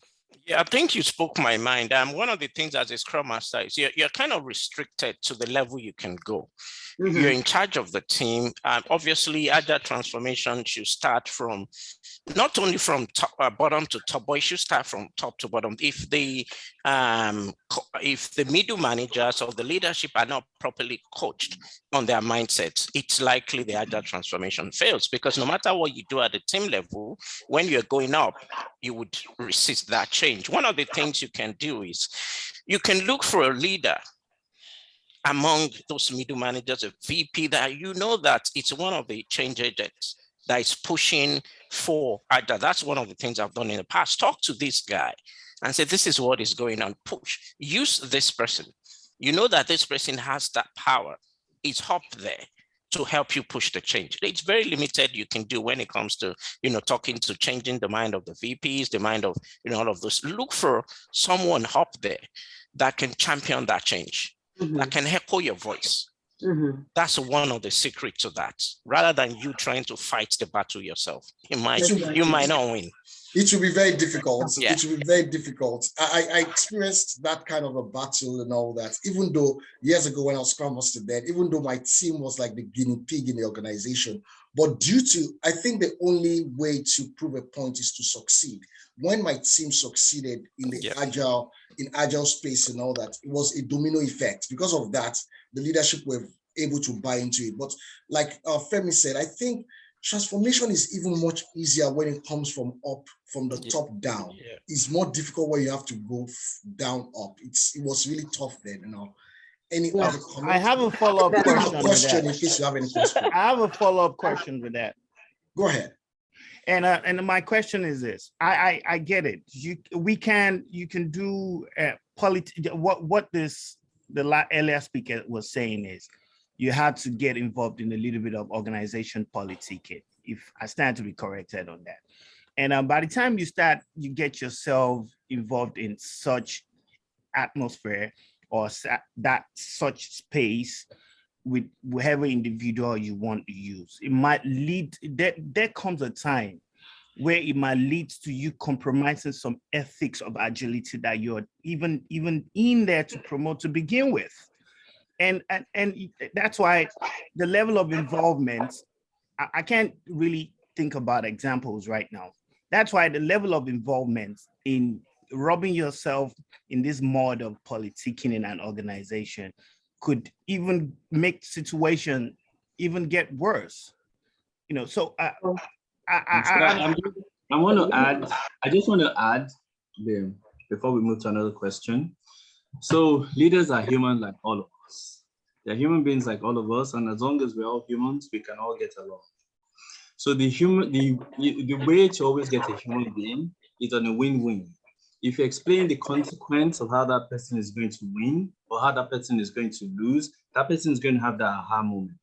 Yeah, I think you spoke my mind. One of the things as a Scrum Master is you're kind of restricted to the level you can go. You're in charge of the team. Obviously, Agile transformation should start from not only from top, bottom to top, but it should start from top to bottom. If the middle managers or the leadership are not properly coached on their mindsets, it's likely the Agile transformation fails, because no matter what you do at the team level, when you're going up, you would resist that change. One of the things you can do is you can look for a leader among those middle managers, a VP that you know that it's one of the change agents that is pushing for Agile. That's one of the things I've done in the past. Talk to this guy and say, this is what is going on, push. Use this person. You know that this person has that power. It's up there to help you push the change. It's very limited you can do when it comes to, talking to changing the mind of the VPs, the mind of, all of those. Look for someone up there that can champion that change. That can echo your voice. That's one of the secrets to that. Rather than you trying to fight the battle yourself, you might not win. It will be very difficult. Yeah. It will be very difficult. I experienced that kind of a battle and all that, even though years ago when I was Scrum Master then, even though my team was like the guinea pig in the organization, but I think the only way to prove a point is to succeed. When my team succeeded in the agile space and all that, it was a domino effect. Because of that, the leadership were able to buy into it. But like Femi said, I think transformation is even much easier when it comes from the top down. It's more difficult when you have to go down up. It was really tough then, Any other comments? I have a follow-up question. In case you have any question. I have a follow-up question with that. Go ahead. And my question is this: I get it. You can do what the earlier speaker was saying is you had to get involved in a little bit of organization politicking, if I stand to be corrected on that. And by the time you get yourself involved in such atmosphere or such space with whoever individual you want to use, it might lead, there comes a time where it might lead to you compromising some ethics of agility that you're even in there to promote to begin with. And that's why the level of involvement, I can't really think about examples right now. That's why the level of involvement in rubbing yourself in this mode of politicking in an organization could even make situation even get worse. So I want to add, I just want to add there before we move to another question. So leaders are human like all of us. They're human beings like all of us, and as long as we're all humans, we can all get along. So the way to always get a human being is on a win-win. If you explain the consequence of how that person is going to win or how that person is going to lose, that person is going to have that aha moment.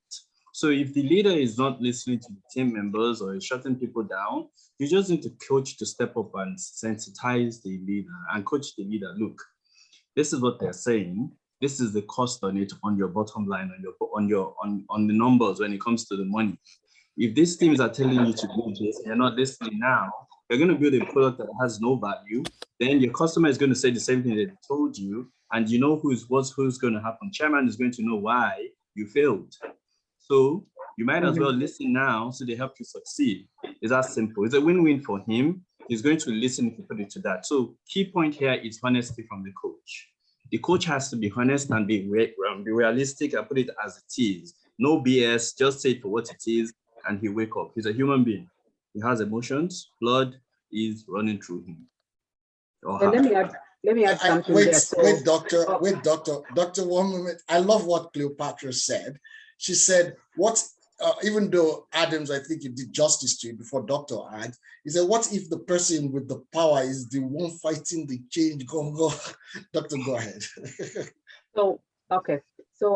So if the leader is not listening to the team members or is shutting people down, you just need to coach to step up and sensitize the leader and coach the leader. Look, this is what they're saying. This is the cost on it, on your bottom line, on the numbers when it comes to the money. If these teams are telling you to do this and you're not listening now, you're going to build a product that has no value. Then your customer is going to say the same thing they told you, and you know who's going to happen. Chairman is going to know why you failed. So you might as well listen now so they help you succeed. It's that simple. It's a win-win for him. He's going to listen if you put it to that. So key point here is honesty from the coach. The coach has to be honest and be realistic and put it as it is. No BS, just say it for what it is, and he wake up. He's a human being. He has emotions. Blood is running through him. Let me add something. Wait, doctor, 1 moment. I love what Cleopatra said. She said, even though Adams, I think you did justice to it before Dr. Ad, he said, what if the person with the power is the one fighting the change? Go. Doctor, go ahead. So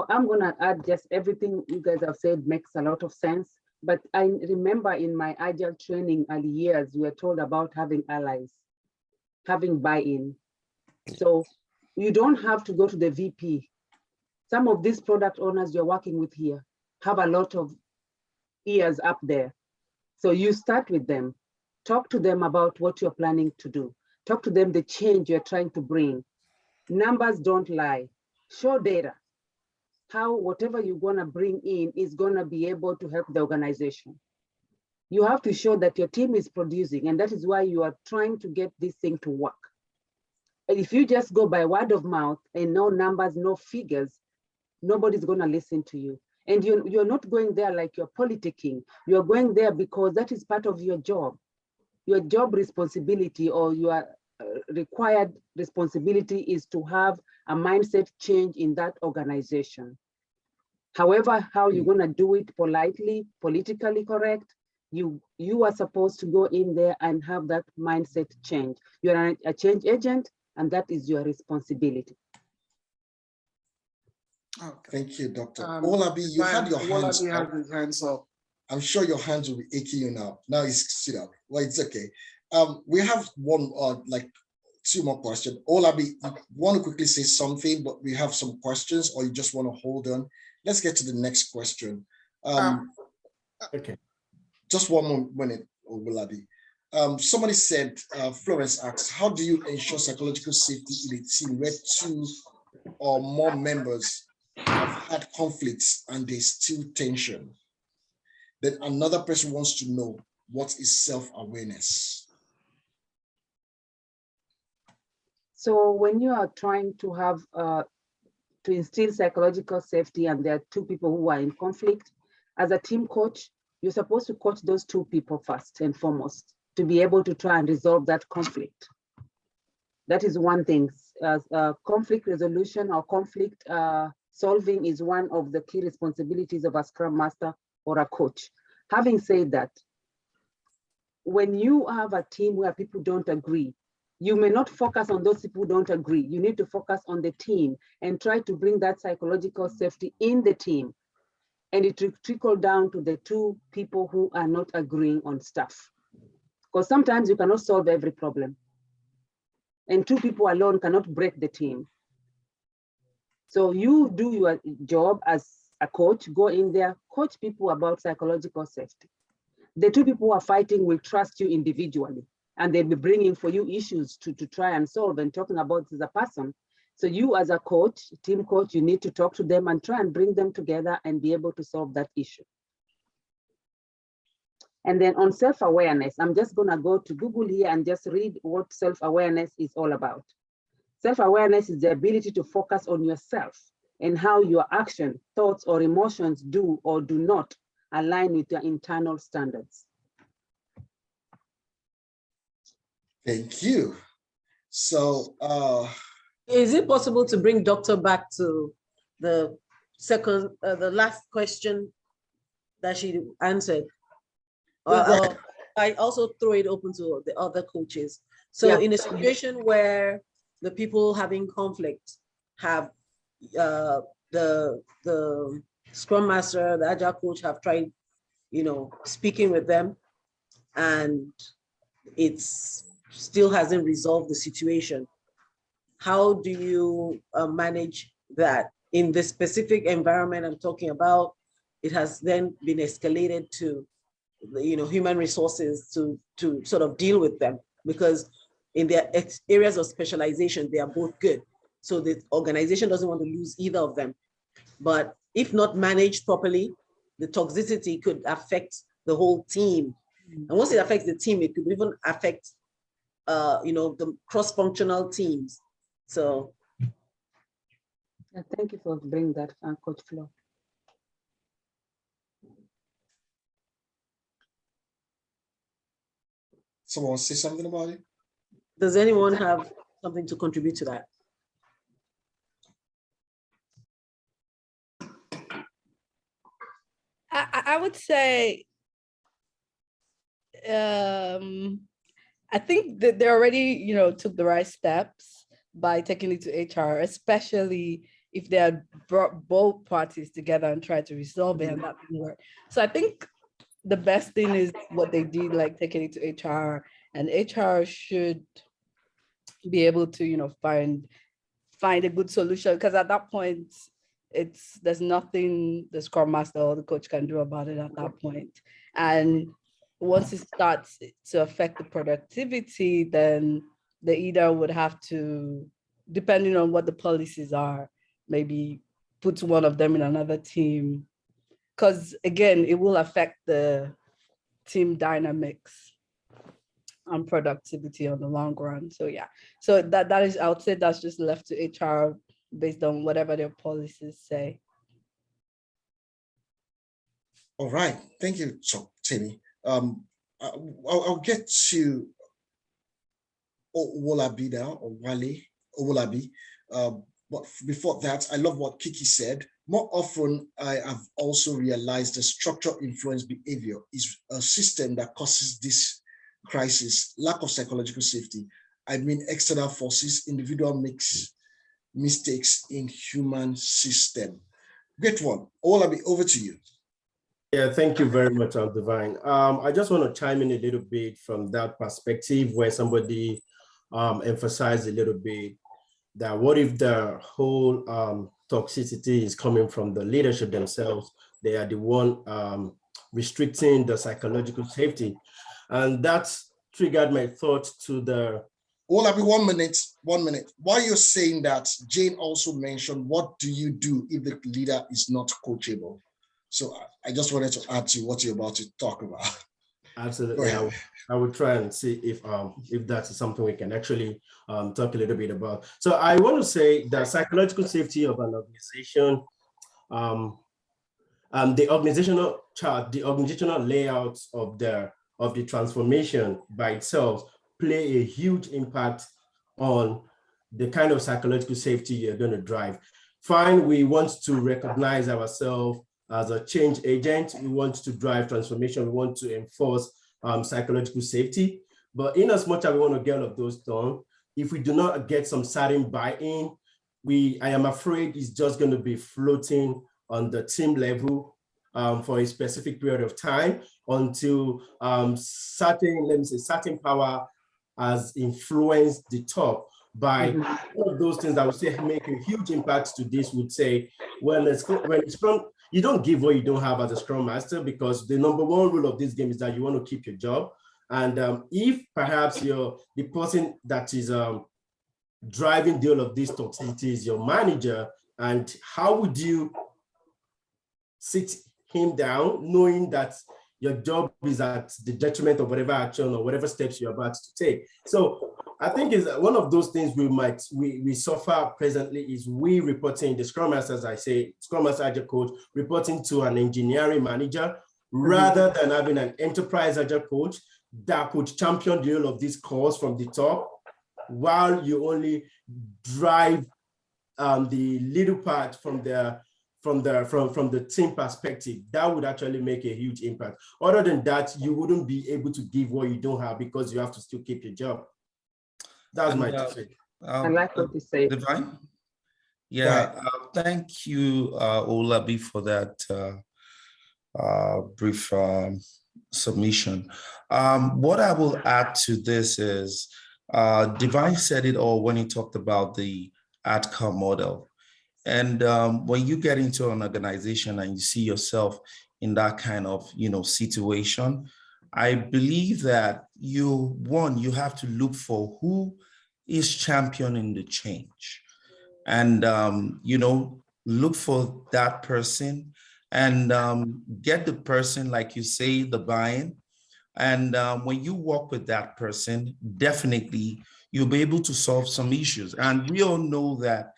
I'm going to add just everything you guys have said makes a lot of sense. But I remember in my Agile training early years, we were told about having allies, having buy-in. So you don't have to go to the VP. Some of these product owners you're working with here have a lot of ears up there. So you start with them, talk to them about what you're planning to do. Talk to them the change you're trying to bring. Numbers don't lie. Show data. How whatever you're gonna bring in is gonna be able to help the organization. You have to show that your team is producing, and that is why you are trying to get this thing to work. And if you just go by word of mouth and no numbers, no figures, nobody's gonna listen to you. And you're not going there like you're politicking. You're going there because that is part of your job. Your job responsibility or your required responsibility is to have a mindset change in that organization. However, how you're gonna do it politely, politically correct, you are supposed to go in there and have that mindset change. You're a change agent, and that is your responsibility. Okay. Thank you, Dr. Olabi, you had your hands up. Had his hands up. I'm sure your hands will be aching you now. Now he's sit up. Well, it's okay. We have one like 2 more questions. Olabi, you want to quickly say something, but we have some questions, or you just want to hold on? Let's get to the next question. Okay. Just 1 more minute, Olabi. Somebody said, Florence asks, how do you ensure psychological safety in a team where 2 or more members have had conflicts and there's still tension? Then another person wants to know, what is self-awareness? So when you are trying to have to instill psychological safety and there are 2 people who are in conflict, as a team coach, you're supposed to coach those 2 people first and foremost to be able to try and resolve that conflict. That is one thing. Conflict resolution or conflict solving is one of the key responsibilities of a Scrum Master or a coach. Having said that, when you have a team where people don't agree, you may not focus on those people who don't agree. You need to focus on the team and try to bring that psychological safety in the team. And it will trickle down to the 2 people who are not agreeing on stuff. Because sometimes you cannot solve every problem. And 2 people alone cannot break the team. So you do your job as a coach, go in there, coach people about psychological safety. The 2 people who are fighting will trust you individually, and they'll be bringing for you issues to try and solve and talking about as a person. So you as a coach, team coach, you need to talk to them and try and bring them together and be able to solve that issue. And then on self-awareness, I'm just gonna go to Google here and just read what self-awareness is all about. Self-awareness is the ability to focus on yourself and how your action, thoughts, or emotions do or do not align with your internal standards. Thank you. So, is it possible to bring Doctor back to the last question that she answered? Or I also throw it open to the other coaches. So in a situation where the people having conflict have the Scrum Master, the Agile coach have tried, speaking with them, and it's still hasn't resolved the situation. How do you manage that in the specific environment I'm talking about? It has then been escalated to human resources to sort of deal with them, because in their areas of specialization, they are both good. So the organization doesn't want to lose either of them. But if not managed properly, the toxicity could affect the whole team. And once it affects the team, it could even affect the cross-functional teams. So thank you for bringing that, Coach Flo. Someone say something about it? Does anyone have something to contribute to that? I would say, I think that they already, took the right steps by taking it to HR, especially if they had brought both parties together and tried to resolve it and that didn't work. So I think the best thing is what they did, like taking it to HR, and HR should be able to, find a good solution, because at that point, there's nothing the Scrum Master or the coach can do about it at that point. And once it starts to affect the productivity, then they either would have to, depending on what the policies are, maybe put one of them in another team. Because again, it will affect the team dynamics and productivity on the long run. So yeah, so that is, I would say that's just left to HR based on whatever their policies say. All right, thank you, so Timmy. I'll get to Owolabi now, or Wale Owolabi. But before that, I love what Kiki said. More often, I have also realized the structural influence behavior is a system that causes this crisis, lack of psychological safety. I mean, external forces, individual makes mistakes in human system. Great one. Owolabi, over to you. Yeah, thank you very much, Divine. I just want to chime in a little bit from that perspective where somebody emphasized a little bit that what if the whole toxicity is coming from the leadership themselves? They are the one restricting the psychological safety. And that's triggered my thought to the— Owolabi, 1 minute, 1 minute. While you're saying that, Jane also mentioned, what do you do if the leader is not coachable? So I just wanted to add to what you're about to talk about. Absolutely. I would try and see if that's something we can actually talk a little bit about. So I want to say the psychological safety of an organization, the organizational chart, the organizational layouts of the transformation by itself play a huge impact on the kind of psychological safety you're going to drive. Fine, we want to recognize ourselves as a change agent. We want to drive transformation. We want to enforce psychological safety. But in as much as we want to get all of those done, if we do not get some certain buy-in, I am afraid it's just going to be floating on the team level for a specific period of time until certain power has influenced the top by all of those things that would say make a huge impact to this would say, well, when it's from, you don't give what you don't have as a Scrum Master, because the number one rule of this game is that you want to keep your job. And if perhaps you're the person that is driving the all of these toxicity is your manager, and how would you sit him down knowing that your job is at the detriment of whatever action or whatever steps you're about to take? So I think is one of those things we suffer presently is we reporting the Scrum Master, as I say, Scrum Master Agile coach reporting to an engineering manager rather than having an enterprise Agile coach that could champion the whole of this cause from the top, while you only drive the little part from the team perspective. That would actually make a huge impact. Other than that, you wouldn't be able to give what you don't have because you have to still keep your job. That's my take. I like what you say. Divine? Yeah, thank you, Owolabi, for that brief submission. What I will add to this is, Divine said it all when he talked about the outcome model. And when you get into an organization and you see yourself in that kind of situation, I believe that you have to look for who is championing the change, and look for that person and get the person, like you say, the buy-in. And when you work with that person, definitely you'll be able to solve some issues. And we all know that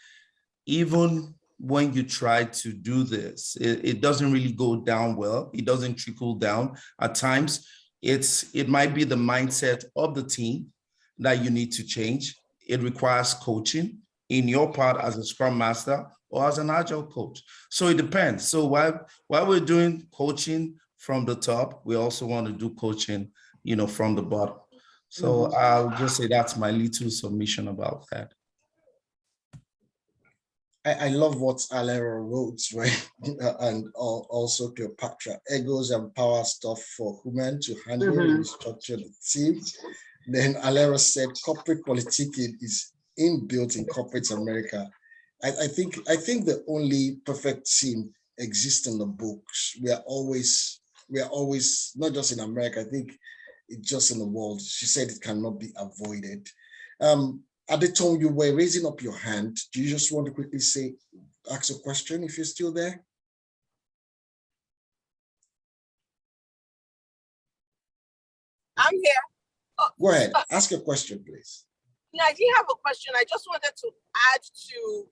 even when you try to do this, it doesn't really go down well. It doesn't trickle down. At times, it might be the mindset of the team that you need to change. It requires coaching in your part as a Scrum Master or as an Agile coach. So it depends. So while we're doing coaching from the top, we also want to do coaching, from the bottom. So I'll just say that's my little submission about that. I love what Alera wrote, right? And also Cleopatra. Egos and power stuff for human to handle and structure the team. Then Alera said corporate politicking is inbuilt in corporate America. I think the only perfect team exists in the books. We are always not just in America. I think it's just in the world. She said it cannot be avoided. At the time you were raising up your hand, do you just want to quickly ask a question if you're still there? I'm here. Go ahead, ask a question, please. No, I didn't have a question. I just wanted to add to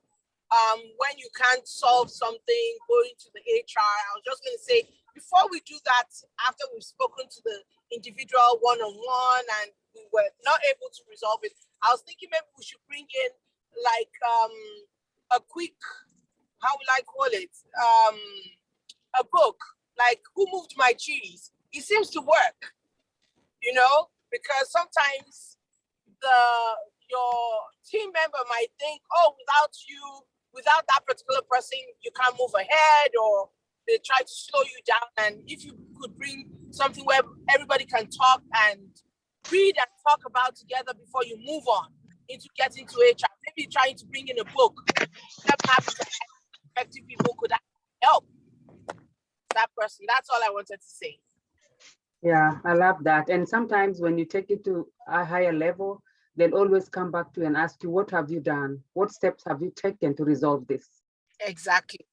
when you can't solve something, going to the HR. I was just going to say, before we do that, after we've spoken to the individual one-on-one and we were not able to resolve it, I was thinking maybe we should bring in like a quick, how will I call it? A book, like Who Moved My Cheese? It seems to work, you know, because sometimes your team member might think, oh, without that particular person, you can't move ahead, or they try to slow you down. And if you could bring something where everybody can talk and read and talk about together before you move on into getting to HR, maybe trying to bring in a book that effective people could help that person. That's all I wanted to say. Yeah, I love that. And sometimes when you take it to a higher level, they'll always come back to you and ask you, what have you done? What steps have you taken to resolve this? Exactly.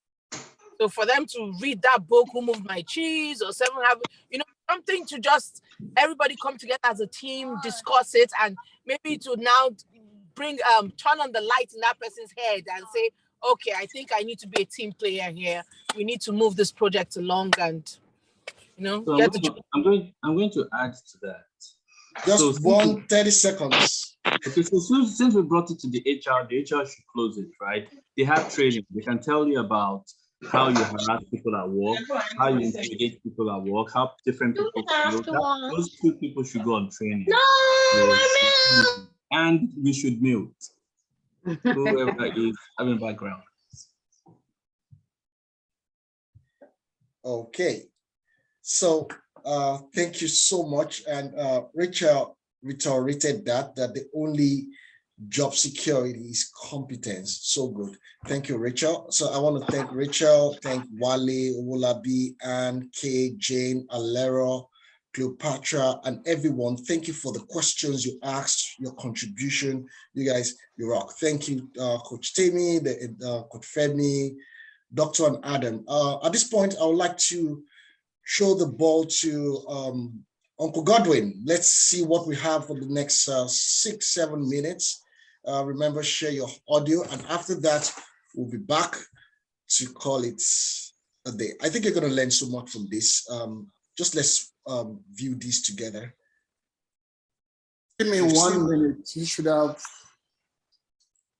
So for them to read that book, Who Moved My Cheese, or something to just everybody come together as a team, discuss it, and maybe to now bring turn on the light in that person's head and say, okay, I think I need to be a team player here. We need to move this project along and So I'm going to add to that. Just 30 seconds. Okay, so since we brought it to the HR should close it, right? They have training. They can tell you about how you harass people at work, how you intimidate people at work, how different people feel. Those two people should go on training. And we should mute whoever is having background. Okay. So thank you so much. And Rachel reiterated that the only job security is competence. So good. Thank you, Rachel. So I want to thank Rachel, thank Wale, Owolabi, Anne, Kay, Jane, Alero, Cleopatra, and everyone. Thank you for the questions you asked, your contribution. You guys, you rock. Thank you, Coach Tammy, Coach Femi, Dr. and Adam. At this point, I would like to show the ball to Uncle Godwin. Let's see what we have for the next 6-7 minutes. Remember, share your audio, and after that, we'll be back to call it a day. I think you're going to learn so much from this. Just let's view these together. Give me 1 minute. You should have.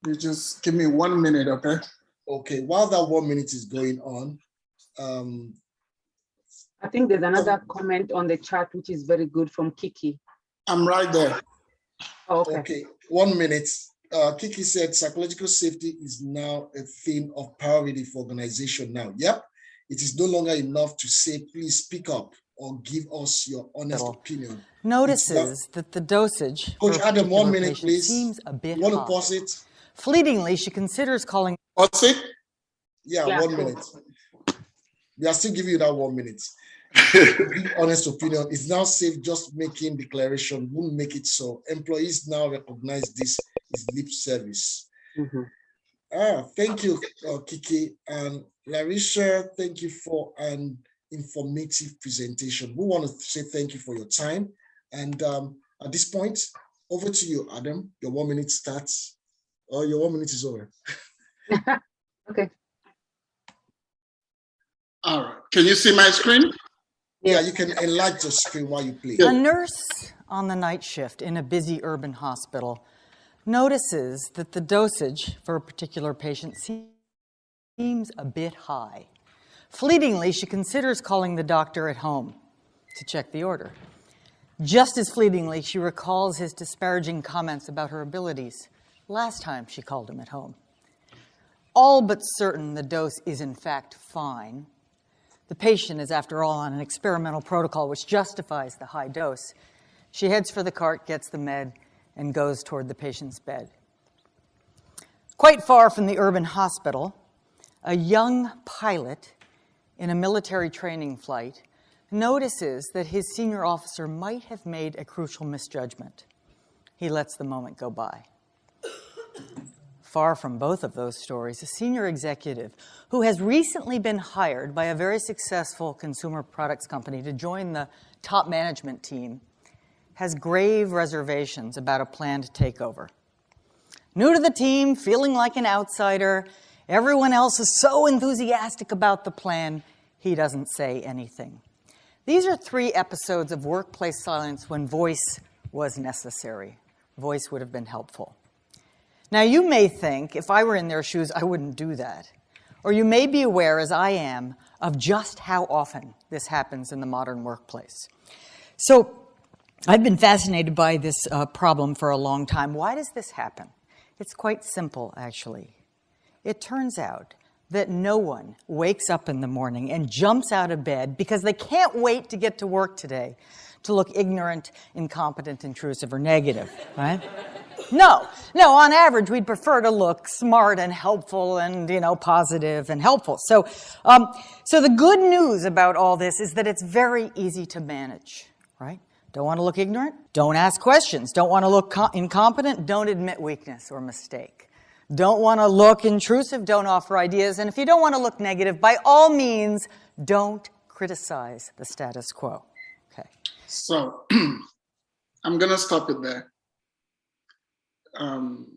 You just give me 1 minute, okay? Okay. While that 1 minute is going on, I think there's another comment on the chat, which is very good, from Kiki. I'm right there. Oh, okay. Okay, 1 minute. Kiki said psychological safety is now a thing of priority for organization now. Yep, it is no longer enough to say, please speak up or give us your honest opinion. Notices that the dosage Coach for Adam, 1 minute, patient please. seems a bit You want to high. pause it? Fleetingly, she considers calling. Pause it? Yeah, 1 minute. We are still giving you that 1 minute. Honest opinion. It's now safe just making declaration won't make it so. Employees now recognize this is lip service. Thank you, Kiki. And Larisha, thank you for an informative presentation. We want to say thank you for your time. And at this point, over to you, Adam. Your 1 minute starts, or your 1 minute is over. Okay. All right. Can you see my screen? Yeah, you can enlarge the screen while you play. A nurse on the night shift in a busy urban hospital notices that the dosage for a particular patient seems a bit high. Fleetingly, she considers calling the doctor at home to check the order. Just as fleetingly, she recalls his disparaging comments about her abilities last time she called him at home. All but certain the dose is in fact fine. The patient is, after all, on an experimental protocol which justifies the high dose. She heads for the cart, gets the med, and goes toward the patient's bed. Quite far from the urban hospital, a young pilot in a military training flight notices that his senior officer might have made a crucial misjudgment. he lets the moment go by. Far from both of those stories, a senior executive who has recently been hired by a very successful consumer products company to join the top management team has grave reservations about a planned takeover. New to the team, feeling like an outsider, everyone else is so enthusiastic about the plan, he doesn't say anything. These are 3 episodes of workplace silence when voice was necessary. Voice would have been helpful. Now, you may think, if I were in their shoes, I wouldn't do that. Or you may be aware, as I am, of just how often this happens in the modern workplace. So I've been fascinated by this problem for a long time. Why does this happen? It's quite simple, actually. It turns out that no one wakes up in the morning and jumps out of bed because they can't wait to get to work today to look ignorant, incompetent, intrusive, or negative, right? No, on average, we'd prefer to look smart and helpful and, positive and helpful. So the good news about all this is that it's very easy to manage, right? Don't want to look ignorant? Don't ask questions. Don't want to look incompetent? Don't admit weakness or mistake. Don't want to look intrusive? Don't offer ideas. And if you don't want to look negative, by all means, don't criticize the status quo. Okay. So I'm going to stop it there.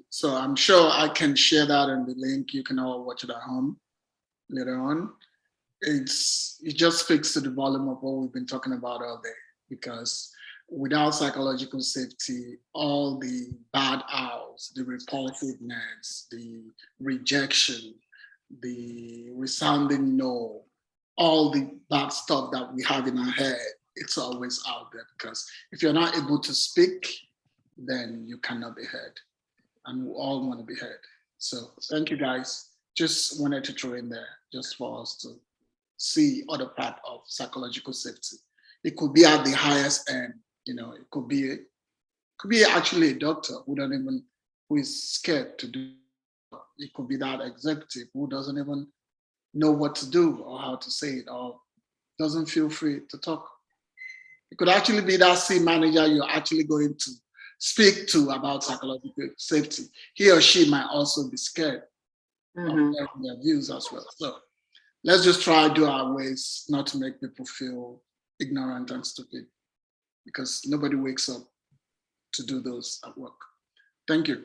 So I'm sure I can share that in the link. You can all watch it at home later on. It just speaks to the volume of what we've been talking about all day, because without psychological safety, all the bad owls, the repulsiveness, the rejection, the resounding no, all the bad stuff that we have in our head, it's always out there, because if you're not able to speak, then you cannot be heard. And we all want to be heard. So thank you, guys. Just wanted to throw in there just for us to see other part of psychological safety. It could be at the highest end, it could be actually a doctor who is scared to do. It could be that executive who doesn't even know what to do or how to say it, or doesn't feel free to talk. It could actually be that C manager you're actually going to speak to about psychological safety. He or she might also be scared of their views as well. So let's just try to do our ways not to make people feel ignorant and stupid, because nobody wakes up to do those at work. Thank you.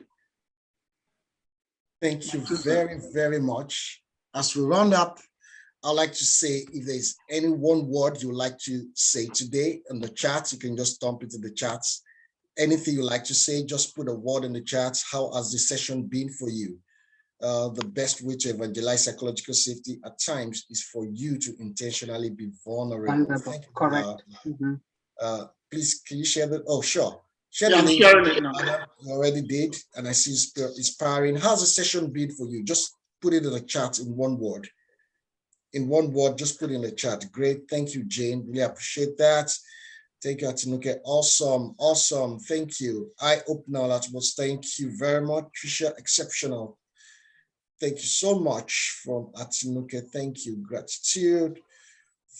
Thank you very, very much. As we round up, I'd like to say, if there's any one word you'd like to say today in the chat, you can just dump it in the chats. Anything you like to say, just put a word in the chat. How has this session been for you? The best way to evangelize psychological safety at times is for you to intentionally be vulnerable. Thank you. Correct. Please, can you share that? Oh, sure. Share Yeah, the I'm link. sharing it now. You already did, and I see inspiring. How's the session been for you? Just put it in the chat in one word. In one word, just put it in the chat. Great. Thank you, Jane. Really appreciate that. Thank you, Atinuke. Awesome. Thank you. Eye-opener, Latmos. Thank you very much. Trisha, exceptional. Thank you so much from Atinuke. Thank you. Gratitude.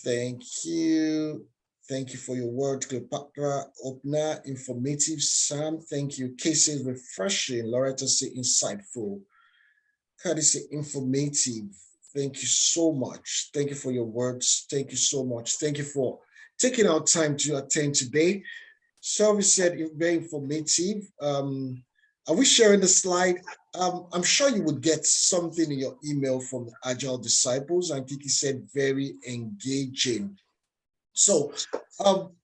Thank you. Thank you for your word, Cleopatra. Opener, informative. Sam, thank you. Casey, refreshing. Loretta say insightful. Courtesy, informative. Thank you so much. Thank you for your words. Thank you so much. Thank you for taking our time to attend today. Shelby said very informative. Are we sharing the slide? I'm sure you would get something in your email from the Agile Disciples, and Kiki said very engaging. So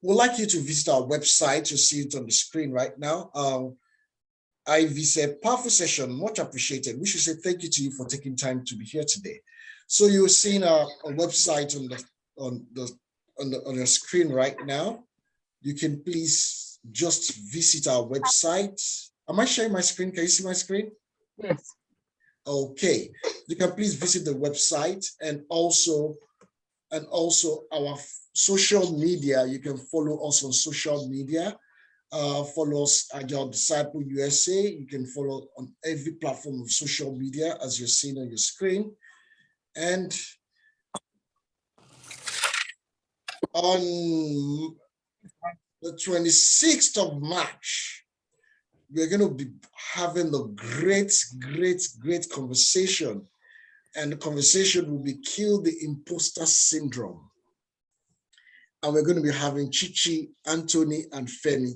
we'd like you to visit our website. You see it on the screen right now. Ivy said, powerful session, much appreciated. We should say thank you to you for taking time to be here today. So you're seeing a website on your screen right now. You can please just visit our website. Am I sharing my screen? Can you see my screen? Yes. Okay. You can please visit the website, and also our social media. You can follow us on social media. Follow us Agile Disciple USA. You can follow on every platform of social media as you're seeing on your screen. And on the 26th of March, we're going to be having a great conversation. And the conversation will be Kill the Imposter Syndrome. And we're going to be having Chichi, Anthony, and Femi.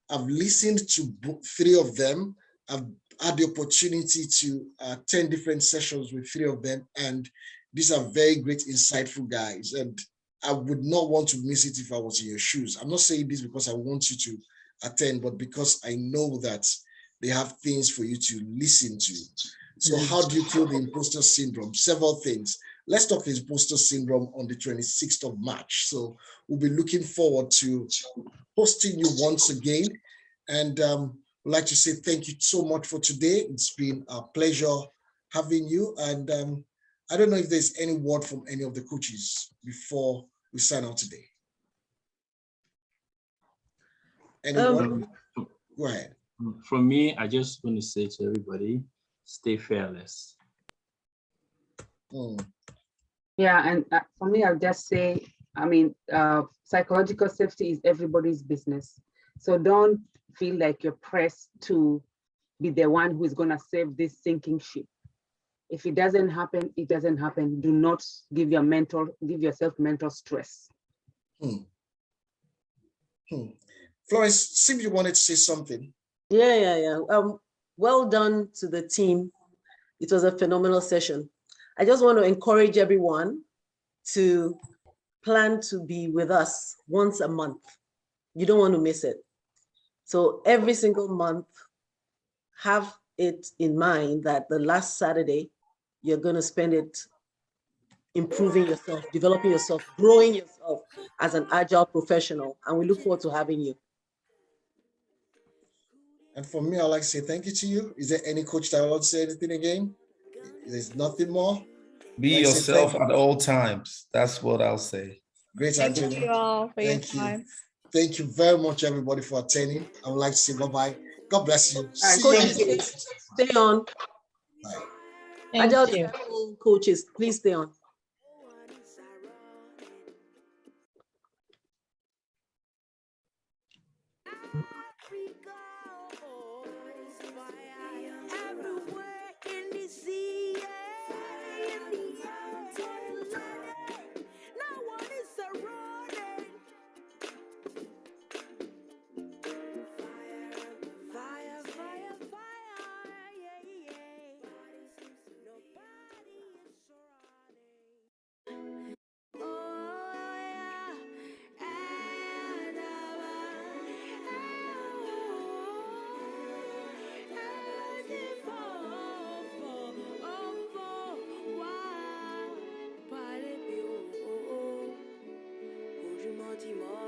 I've listened to 3 of them. I've had the opportunity to attend different sessions with 3 of them. And these are very great, insightful guys. And I would not want to miss it if I was in your shoes. I'm not saying this because I want you to attend, but because I know that they have things for you to listen to. So how do you kill the imposter syndrome? Several things. Let's talk imposter syndrome on the 26th of March. So we'll be looking forward to hosting you once again. And I'd like to say thank you so much for today. It's been a pleasure having you. And I don't know if there's any word from any of the coaches before we sign out today. Anyone? Go ahead. From me, I just want to say to everybody, stay fearless. Yeah, and for me, I'll just say, I mean, psychological safety is everybody's business. So don't feel like you're pressed to be the one who is going to save this sinking ship. If it doesn't happen, it doesn't happen. Do not give yourself mental stress. Florence, seems you wanted to say something. Yeah. Well done to the team. It was a phenomenal session. I just want to encourage everyone to plan to be with us once a month. You don't want to miss it. So every single month, have it in mind that the last Saturday, you're going to spend it improving yourself, developing yourself, growing yourself as an agile professional. And we look forward to having you. And for me, I'd like to say thank you to you. Is there any coach that wants to say anything again? There's nothing more. Be yourself at all times. That's what I'll say. Great, Thank Anthony. you all for your Thank you. time. Thank you very much, everybody, for attending. I would like to say bye-bye. God bless you. Coaches, stay on. Bye. Agile Disciple coaches, please stay on. Ojúmọ́ ti mọ́.